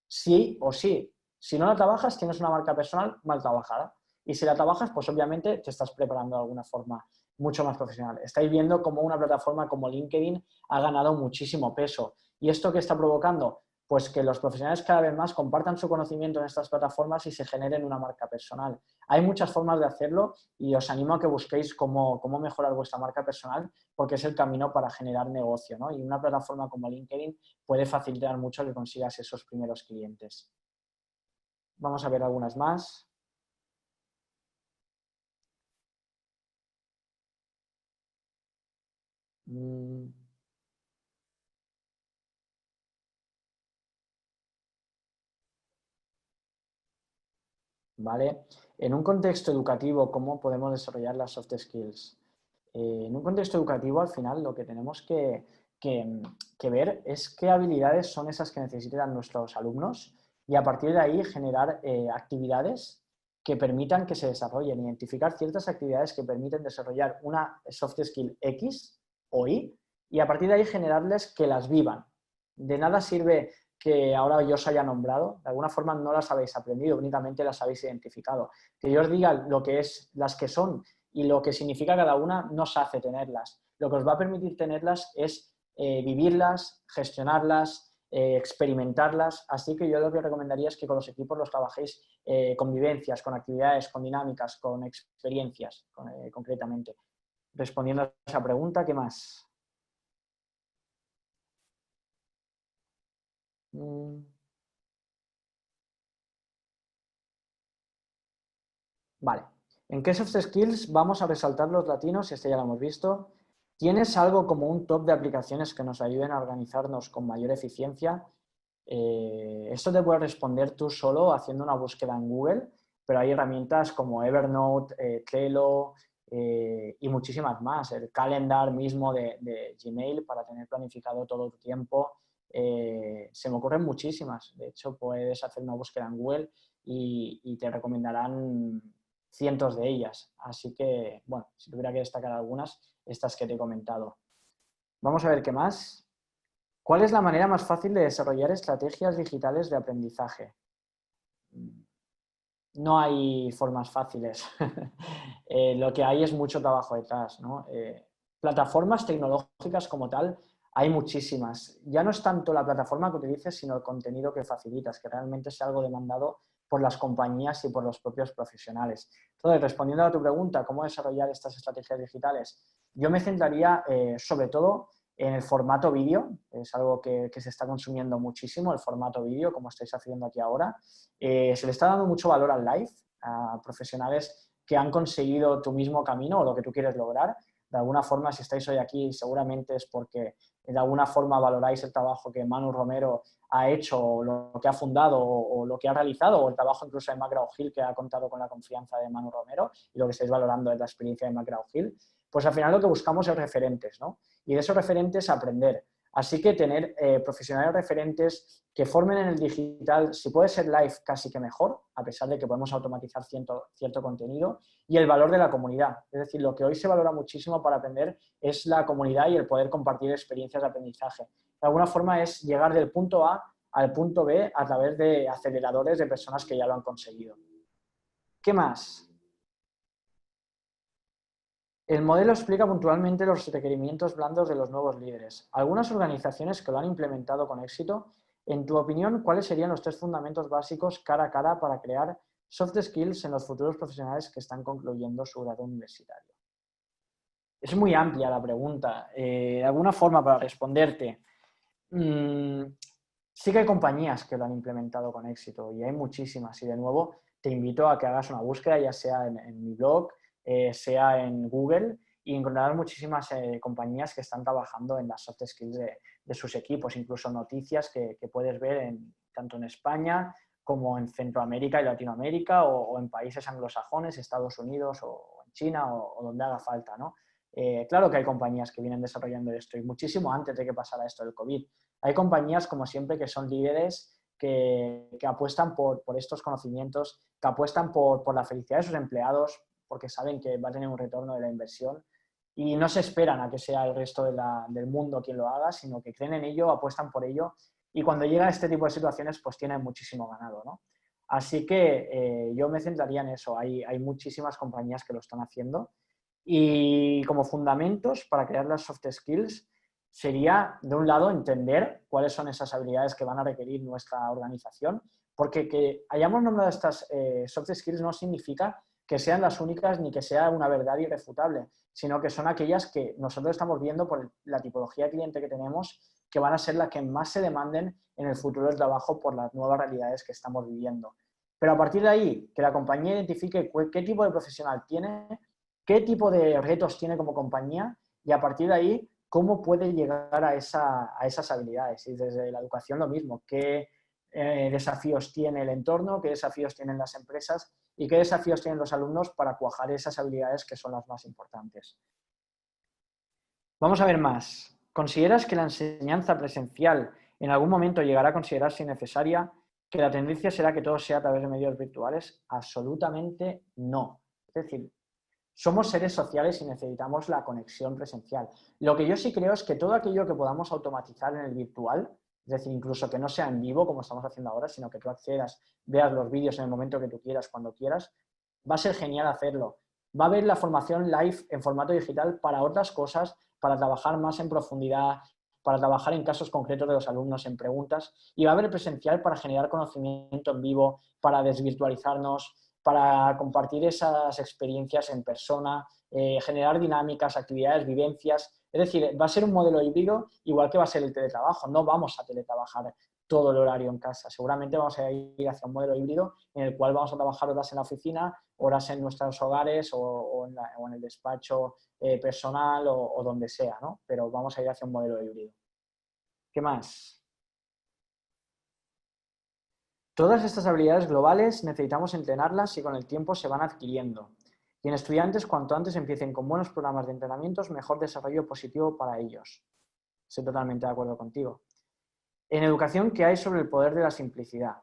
sí o sí. Si no la trabajas, tienes una marca personal mal trabajada. Y si la trabajas, pues obviamente te estás preparando de alguna forma mucho más profesional. Estáis viendo cómo una plataforma como LinkedIn ha ganado muchísimo peso. ¿Y esto qué está provocando? Pues que los profesionales cada vez más compartan su conocimiento en estas plataformas y se generen una marca personal. Hay muchas formas de hacerlo y os animo a que busquéis cómo mejorar vuestra marca personal porque es el camino para generar negocio, ¿no? Y una plataforma como LinkedIn puede facilitar mucho que consigas esos primeros clientes. Vamos a ver algunas más. ¿Vale? En un contexto educativo, ¿cómo podemos desarrollar las soft skills? En un contexto educativo, al final, lo que tenemos que ver es qué habilidades son esas que necesitan nuestros alumnos y a partir de ahí generar actividades que permitan que se desarrollen, identificar ciertas actividades que permiten desarrollar una soft skill X o Y y a partir de ahí generarles que las vivan. De nada sirve que ahora yo os haya nombrado, de alguna forma no las habéis aprendido, únicamente las habéis identificado. Que yo os diga lo que es, las que son y lo que significa cada una no os hace tenerlas. Lo que os va a permitir tenerlas es vivirlas, gestionarlas, experimentarlas. Así que yo lo que os recomendaría es que con los equipos los trabajéis con vivencias, con actividades, con dinámicas, con experiencias, concretamente. Respondiendo a esa pregunta, ¿qué más? Vale. ¿En qué soft skills vamos a resaltar los latinos? Este ya lo hemos visto. ¿Tienes algo como un top de aplicaciones que nos ayuden a organizarnos con mayor eficiencia? Esto te puedes responder tú solo haciendo una búsqueda en Google, pero hay herramientas como Evernote, Trello y muchísimas más. El calendar mismo de Gmail para tener planificado todo tu tiempo. Se me ocurren muchísimas. De hecho, puedes hacer una búsqueda en Google y te recomendarán cientos de ellas. Así que, bueno, si tuviera que destacar algunas, estas que te he comentado. Vamos a ver qué más. ¿Cuál es la manera más fácil de desarrollar estrategias digitales de aprendizaje? No hay formas fáciles. Lo que hay es mucho trabajo detrás, ¿no? Plataformas tecnológicas como tal, hay muchísimas. Ya no es tanto la plataforma que utilices, sino el contenido que facilitas, que realmente es algo demandado por las compañías y por los propios profesionales. Entonces, respondiendo a tu pregunta, ¿cómo desarrollar estas estrategias digitales? Yo me centraría sobre todo en el formato vídeo, es algo que se está consumiendo muchísimo, el formato vídeo, como estáis haciendo aquí ahora. Se le está dando mucho valor al live, a profesionales que han conseguido tu mismo camino o lo que tú quieres lograr. De alguna forma, si estáis hoy aquí, seguramente es porque de alguna forma valoráis el trabajo que Manu Romero ha hecho, o lo que ha fundado, o lo que ha realizado, o el trabajo incluso de McGraw Hill, que ha contado con la confianza de Manu Romero, y lo que estáis valorando es la experiencia de McGraw Hill. Pues al final lo que buscamos es referentes, ¿no? Y de esos referentes aprender. Así que tener profesionales referentes que formen en el digital, si puede ser live, casi que mejor, a pesar de que podemos automatizar cierto contenido, y el valor de la comunidad. Es decir, lo que hoy se valora muchísimo para aprender es la comunidad y el poder compartir experiencias de aprendizaje. De alguna forma es llegar del punto A al punto B a través de aceleradores de personas que ya lo han conseguido. ¿Qué más? El modelo explica puntualmente los requerimientos blandos de los nuevos líderes. Algunas organizaciones que lo han implementado con éxito, en tu opinión, ¿cuáles serían los 3 fundamentos básicos cara a cara para crear soft skills en los futuros profesionales que están concluyendo su grado universitario? Es muy amplia la pregunta. De alguna forma, para responderte, sí que hay compañías que lo han implementado con éxito y hay muchísimas. Y de nuevo, te invito a que hagas una búsqueda, ya sea en mi blog, sea en Google, y encontrarás muchísimas compañías que están trabajando en las soft skills de sus equipos, incluso noticias que puedes ver tanto en España como en Centroamérica y Latinoamérica o en países anglosajones, Estados Unidos o en China o donde haga falta, ¿no? Claro que hay compañías que vienen desarrollando esto y muchísimo antes de que pasara esto del COVID. Hay compañías, como siempre, que son líderes que apuestan por estos conocimientos, que apuestan por la felicidad de sus empleados, porque saben que va a tener un retorno de la inversión y no se esperan a que sea el resto del mundo quien lo haga, sino que creen en ello, apuestan por ello y cuando llega a este tipo de situaciones pues tienen muchísimo ganado, ¿no? Así que yo me centraría en eso. Hay muchísimas compañías que lo están haciendo y como fundamentos para crear las soft skills sería, de un lado, entender cuáles son esas habilidades que van a requerir nuestra organización, porque que hayamos nombrado estas soft skills no significa que sean las únicas ni que sea una verdad irrefutable, sino que son aquellas que nosotros estamos viendo por la tipología de cliente que tenemos, que van a ser las que más se demanden en el futuro del trabajo por las nuevas realidades que estamos viviendo. Pero a partir de ahí, que la compañía identifique qué tipo de profesional tiene, qué tipo de retos tiene como compañía y a partir de ahí, cómo puede llegar a esas habilidades. Y desde la educación lo mismo, qué desafíos tiene el entorno, qué desafíos tienen las empresas y qué desafíos tienen los alumnos para cuajar esas habilidades que son las más importantes. Vamos a ver más. ¿Consideras que la enseñanza presencial en algún momento llegará a considerarse innecesaria? ¿Que la tendencia será que todo sea a través de medios virtuales? Absolutamente no. Es decir, somos seres sociales y necesitamos la conexión presencial. Lo que yo sí creo es que todo aquello que podamos automatizar en el virtual, es decir, incluso que no sea en vivo como estamos haciendo ahora, sino que tú accedas, veas los vídeos en el momento que tú quieras, cuando quieras, va a ser genial hacerlo. Va a haber la formación live en formato digital para otras cosas, para trabajar más en profundidad, para trabajar en casos concretos de los alumnos, en preguntas, y va a haber presencial para generar conocimiento en vivo, para desvirtualizarnos, para compartir esas experiencias en persona, generar dinámicas, actividades, vivencias. Es decir, va a ser un modelo híbrido igual que va a ser el teletrabajo. No vamos a teletrabajar todo el horario en casa. Seguramente vamos a ir hacia un modelo híbrido en el cual vamos a trabajar horas en la oficina, horas en nuestros hogares o en el despacho personal o donde sea, ¿no? Pero vamos a ir hacia un modelo híbrido. ¿Qué más? Todas estas habilidades globales necesitamos entrenarlas y con el tiempo se van adquiriendo. Y en estudiantes, cuanto antes empiecen con buenos programas de entrenamientos, mejor desarrollo positivo para ellos. Estoy totalmente de acuerdo contigo. En educación, ¿qué hay sobre el poder de la simplicidad?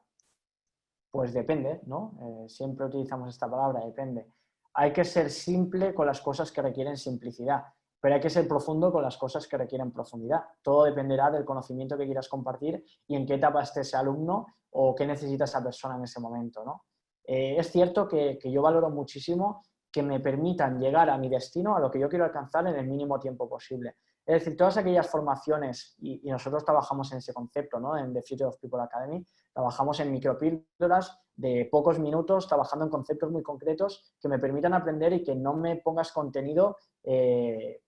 Pues depende, ¿no? Siempre utilizamos esta palabra, depende. Hay que ser simple con las cosas que requieren simplicidad, pero hay que ser profundo con las cosas que requieren profundidad. Todo dependerá del conocimiento que quieras compartir y en qué etapa esté ese alumno o qué necesita esa persona en ese momento, ¿no? Es cierto que yo valoro muchísimo que me permitan llegar a mi destino, a lo que yo quiero alcanzar en el mínimo tiempo posible. Es decir, todas aquellas formaciones, y nosotros trabajamos en ese concepto, ¿no? En The Future of People Academy, trabajamos en micropíldoras de pocos minutos, trabajando en conceptos muy concretos que me permitan aprender y que no me pongas contenido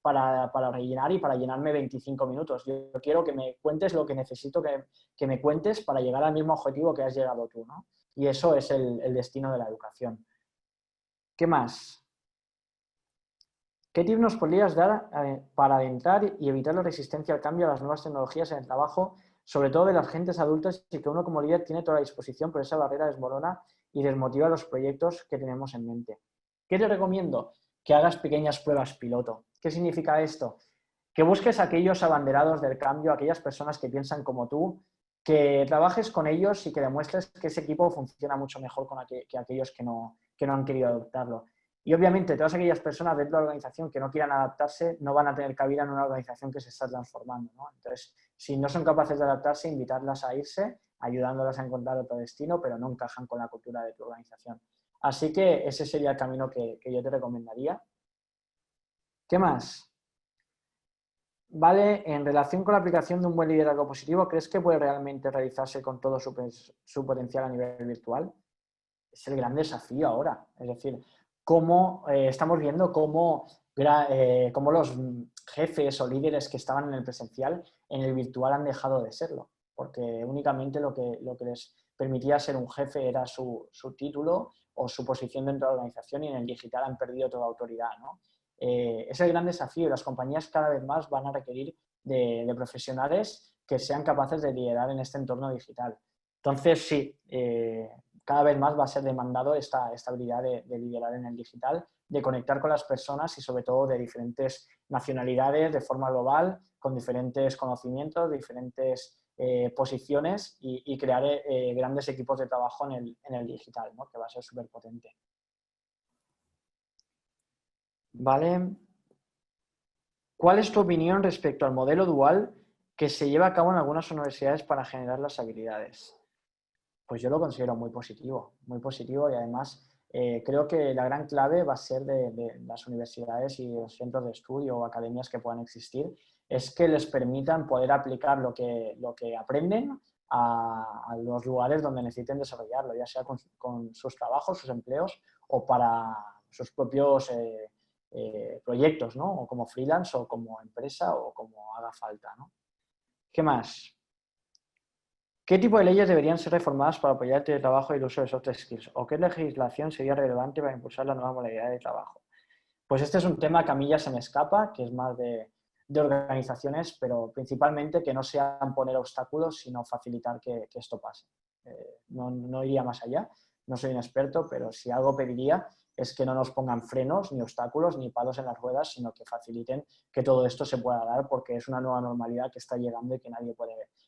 para rellenar y para llenarme 25 minutos. Yo quiero que me cuentes lo que necesito que me cuentes para llegar al mismo objetivo que has llegado tú, ¿no? Y eso es el destino de la educación. ¿Qué más? ¿Qué tips nos podrías dar para adentrar y evitar la resistencia al cambio a las nuevas tecnologías en el trabajo, sobre todo de las gentes adultas, y que uno como líder tiene toda la disposición, pero esa barrera desmorona y desmotiva los proyectos que tenemos en mente? ¿Qué te recomiendo? Que hagas pequeñas pruebas piloto. ¿Qué significa esto? Que busques a aquellos abanderados del cambio, aquellas personas que piensan como tú, que trabajes con ellos y que demuestres que ese equipo funciona mucho mejor que aquellos que no han querido adoptarlo. Y obviamente todas aquellas personas dentro de la organización que no quieran adaptarse no van a tener cabida en una organización que se está transformando, ¿no? Entonces, si no son capaces de adaptarse, invitarlas a irse, ayudándolas a encontrar otro destino, pero no encajan con la cultura de tu organización. Así que ese sería el camino que yo te recomendaría. ¿Qué más? Vale, en relación con la aplicación de un buen liderazgo positivo, ¿crees que puede realmente realizarse con todo su potencial a nivel virtual? Es el gran desafío ahora. Es decir, cómo estamos viendo cómo los jefes o líderes que estaban en el presencial, en el virtual han dejado de serlo, porque únicamente lo que les permitía ser un jefe era su título o su posición dentro de la organización, y en el digital han perdido toda autoridad, ¿no? Es el gran desafío, y las compañías cada vez más van a requerir de profesionales que sean capaces de liderar en este entorno digital. Entonces, sí, cada vez más va a ser demandado esta habilidad de liderar en el digital, de conectar con las personas y sobre todo de diferentes nacionalidades de forma global, con diferentes conocimientos, diferentes posiciones y crear grandes equipos de trabajo en el digital, ¿no? Que va a ser súper potente. Vale. ¿Cuál es tu opinión respecto al modelo dual que se lleva a cabo en algunas universidades para generar las habilidades? Pues yo lo considero muy positivo, y además creo que la gran clave va a ser de las universidades y los centros de estudio o academias que puedan existir, es que les permitan poder aplicar lo que aprenden a los lugares donde necesiten desarrollarlo, ya sea con sus trabajos, sus empleos o para sus propios proyectos, ¿no? O como freelance o como empresa o como haga falta, ¿no? ¿Qué más? ¿Qué tipo de leyes deberían ser reformadas para apoyar el teletrabajo y el uso de soft skills? ¿O qué legislación sería relevante para impulsar la nueva modalidad de trabajo? Pues este es un tema que a mí ya se me escapa, que es más de organizaciones, pero principalmente que no sean poner obstáculos, sino facilitar que esto pase. No iría más allá, no soy un experto, pero si algo pediría es que no nos pongan frenos, ni obstáculos, ni palos en las ruedas, sino que faciliten que todo esto se pueda dar, porque es una nueva normalidad que está llegando y que nadie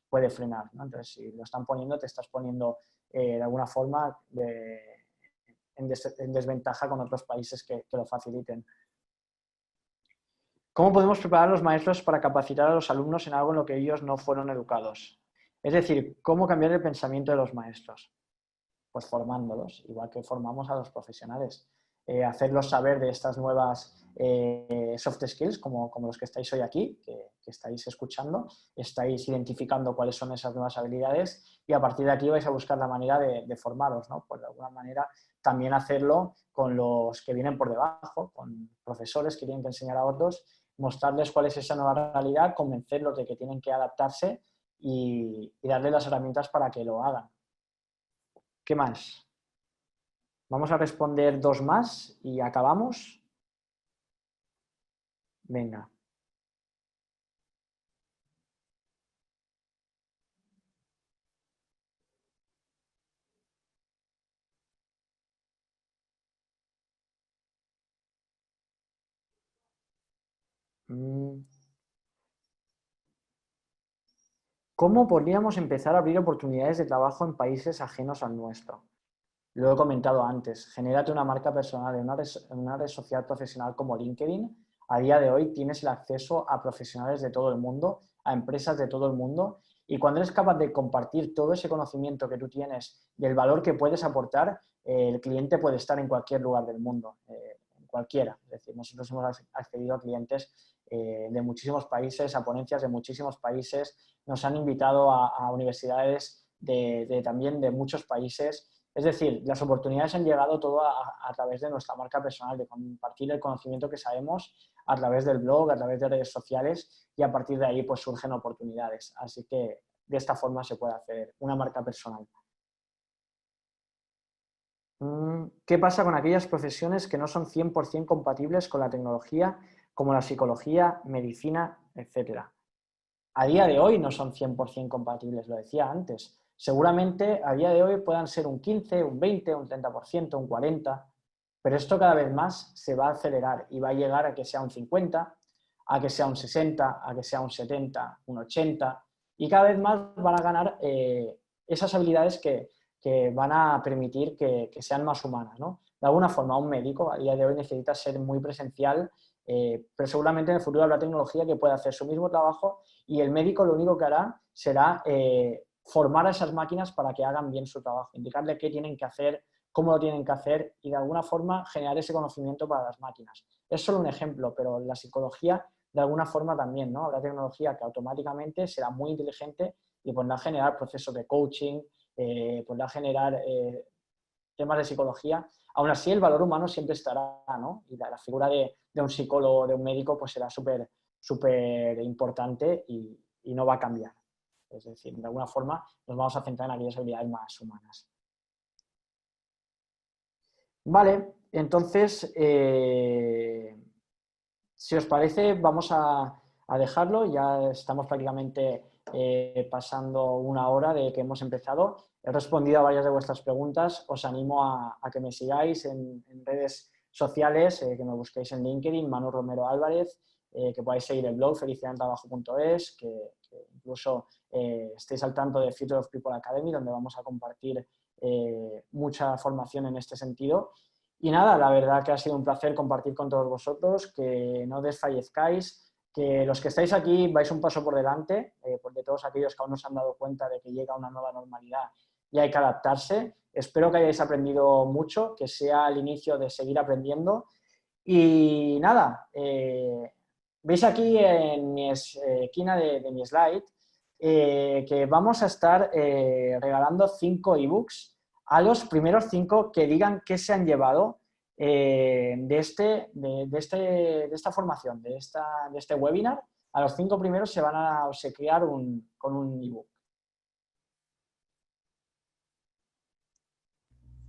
puede frenar, ¿no? Entonces, si lo están poniendo, te estás poniendo de alguna forma en desventaja con otros países que lo faciliten. ¿Cómo podemos preparar a los maestros para capacitar a los alumnos en algo en lo que ellos no fueron educados? Es decir, ¿cómo cambiar el pensamiento de los maestros? Pues formándolos, igual que formamos a los profesionales. Hacerlos saber de estas nuevas soft skills, como los que estáis hoy aquí, que estáis escuchando, estáis identificando cuáles son esas nuevas habilidades y a partir de aquí vais a buscar la manera de formaros, ¿no? Pues de alguna manera también hacerlo con los que vienen por debajo, con profesores que tienen que enseñar a otros, mostrarles cuál es esa nueva realidad, convencerlos de que tienen que adaptarse y darles las herramientas para que lo hagan. ¿Qué más? Vamos a responder 2 más y acabamos. Venga. Mm, ¿Cómo podríamos empezar a abrir oportunidades de trabajo en países ajenos al nuestro? Lo he comentado antes, genérate una marca personal en una red social profesional como LinkedIn. A día de hoy tienes el acceso a profesionales de todo el mundo, a empresas de todo el mundo, y cuando eres capaz de compartir todo ese conocimiento que tú tienes, del valor que puedes aportar, el cliente puede estar en cualquier lugar del mundo, en cualquiera. Es decir, nosotros hemos accedido a clientes de muchísimos países, a ponencias de muchísimos países, nos han invitado a universidades también de muchos países. Es decir, las oportunidades han llegado todo a través de nuestra marca personal, de compartir el conocimiento que sabemos a través del blog, a través de redes sociales, y a partir de ahí pues surgen oportunidades. Así que de esta forma se puede hacer una marca personal. ¿Qué pasa con aquellas profesiones que no son 100% compatibles con la tecnología, como la psicología, medicina, etcétera? A día de hoy no son 100% compatibles, lo decía antes. Seguramente a día de hoy puedan ser un 15, un 20, un 30%, un 40%, pero esto cada vez más se va a acelerar y va a llegar a que sea un 50, a que sea un 60, a que sea un 70, un 80, y cada vez más van a ganar esas habilidades que van a permitir que sean más humanas, ¿no? De alguna forma, un médico a día de hoy necesita ser muy presencial, pero seguramente en el futuro habrá tecnología que pueda hacer su mismo trabajo y el médico lo único que hará será formar a esas máquinas para que hagan bien su trabajo, indicarle qué tienen que hacer, cómo lo tienen que hacer y de alguna forma generar ese conocimiento para las máquinas. Es solo un ejemplo, pero la psicología de alguna forma también, ¿no? Habrá tecnología que automáticamente será muy inteligente y podrá generar procesos de coaching, podrá generar temas de psicología. Aún así, el valor humano siempre estará, ¿no? Y la figura de un psicólogo, de un médico, pues será súper importante y no va a cambiar. Es decir, de alguna forma nos vamos a centrar en aquellas habilidades más humanas. Vale, entonces, si os parece, vamos a dejarlo. Ya estamos prácticamente pasando una hora de que hemos empezado. He respondido a varias de vuestras preguntas. Os animo a que me sigáis en redes sociales, que me busquéis en LinkedIn, Manu Romero Álvarez, que podáis seguir el blog felicidadentrabajo.es, que incluso estéis al tanto de Future of People Academy, donde vamos a compartir mucha formación en este sentido. Y nada, la verdad que ha sido un placer compartir con todos vosotros, que no desfallezcáis, que los que estáis aquí vais un paso por delante, de todos aquellos que aún no se han dado cuenta de que llega una nueva normalidad y hay que adaptarse. Espero que hayáis aprendido mucho, que sea el inicio de seguir aprendiendo. Y nada, veis aquí en mi esquina de mi slide que vamos a estar regalando 5 ebooks a los primeros 5 que digan qué se han llevado de esta formación, de este webinar. A los 5 primeros se van a obsequiar con un ebook.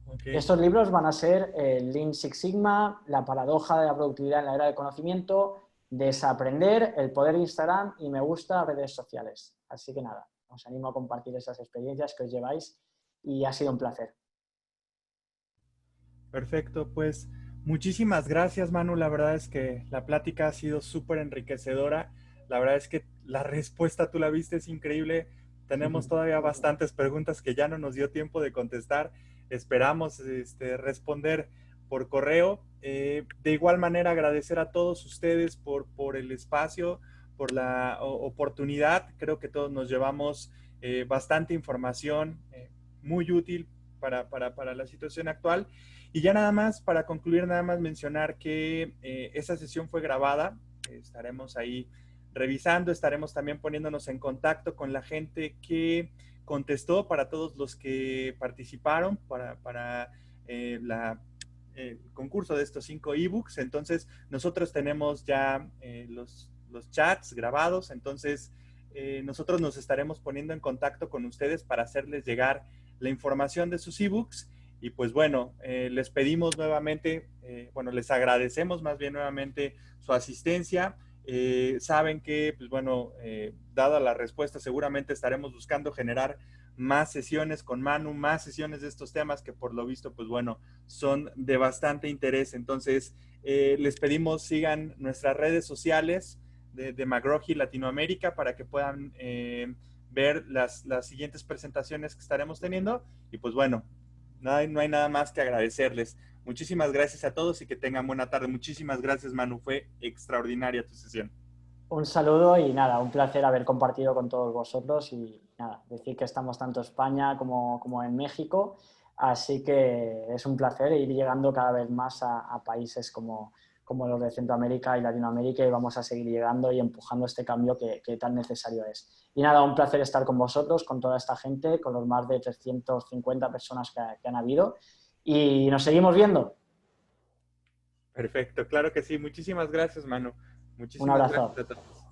Okay. Estos libros van a ser el Lean Six Sigma, La paradoja de la productividad en la era del conocimiento, Desaprender, El poder de Instagram y Me gusta redes sociales. Así que nada, os animo a compartir esas experiencias que os lleváis y ha sido un placer. Perfecto, pues muchísimas gracias, Manu. La verdad es que la plática ha sido súper enriquecedora. La verdad es que la respuesta tú la viste, es increíble. Tenemos todavía bastantes preguntas que ya no nos dio tiempo de contestar. Esperamos responder por correo. De igual manera, agradecer a todos ustedes por el espacio, por la oportunidad. Creo que todos nos llevamos bastante información muy útil para la situación actual. Y ya nada más, para concluir, nada más mencionar que esta sesión fue grabada. Estaremos ahí revisando, estaremos también poniéndonos en contacto con la gente que contestó, para todos los que participaron para el concurso de estos 5 ebooks. Entonces, nosotros tenemos ya los chats grabados, entonces nosotros nos estaremos poniendo en contacto con ustedes para hacerles llegar la información de sus ebooks. Y pues bueno, les pedimos nuevamente, les agradecemos más bien nuevamente su asistencia. Saben que, pues bueno, dada la respuesta, seguramente estaremos buscando generar más sesiones con Manu, más sesiones de estos temas que por lo visto, pues bueno, son de bastante interés. Entonces, les pedimos sigan nuestras redes sociales, de McGraw-Hill Latinoamérica para que puedan ver las siguientes presentaciones que estaremos teniendo. Y pues bueno, no hay nada más que agradecerles. Muchísimas gracias a todos y que tengan buena tarde. Muchísimas gracias, Manu. Fue extraordinaria tu sesión. Un saludo y nada, un placer haber compartido con todos vosotros y nada, decir que estamos tanto en España como en México, así que es un placer ir llegando cada vez más a países como los de Centroamérica y Latinoamérica y vamos a seguir llegando y empujando este cambio que tan necesario es. Y nada, un placer estar con vosotros, con toda esta gente, con los más de 350 personas que han habido y nos seguimos viendo. Perfecto, claro que sí. Muchísimas gracias, Manu. Un Muchísimas abrazo. gracias a todos.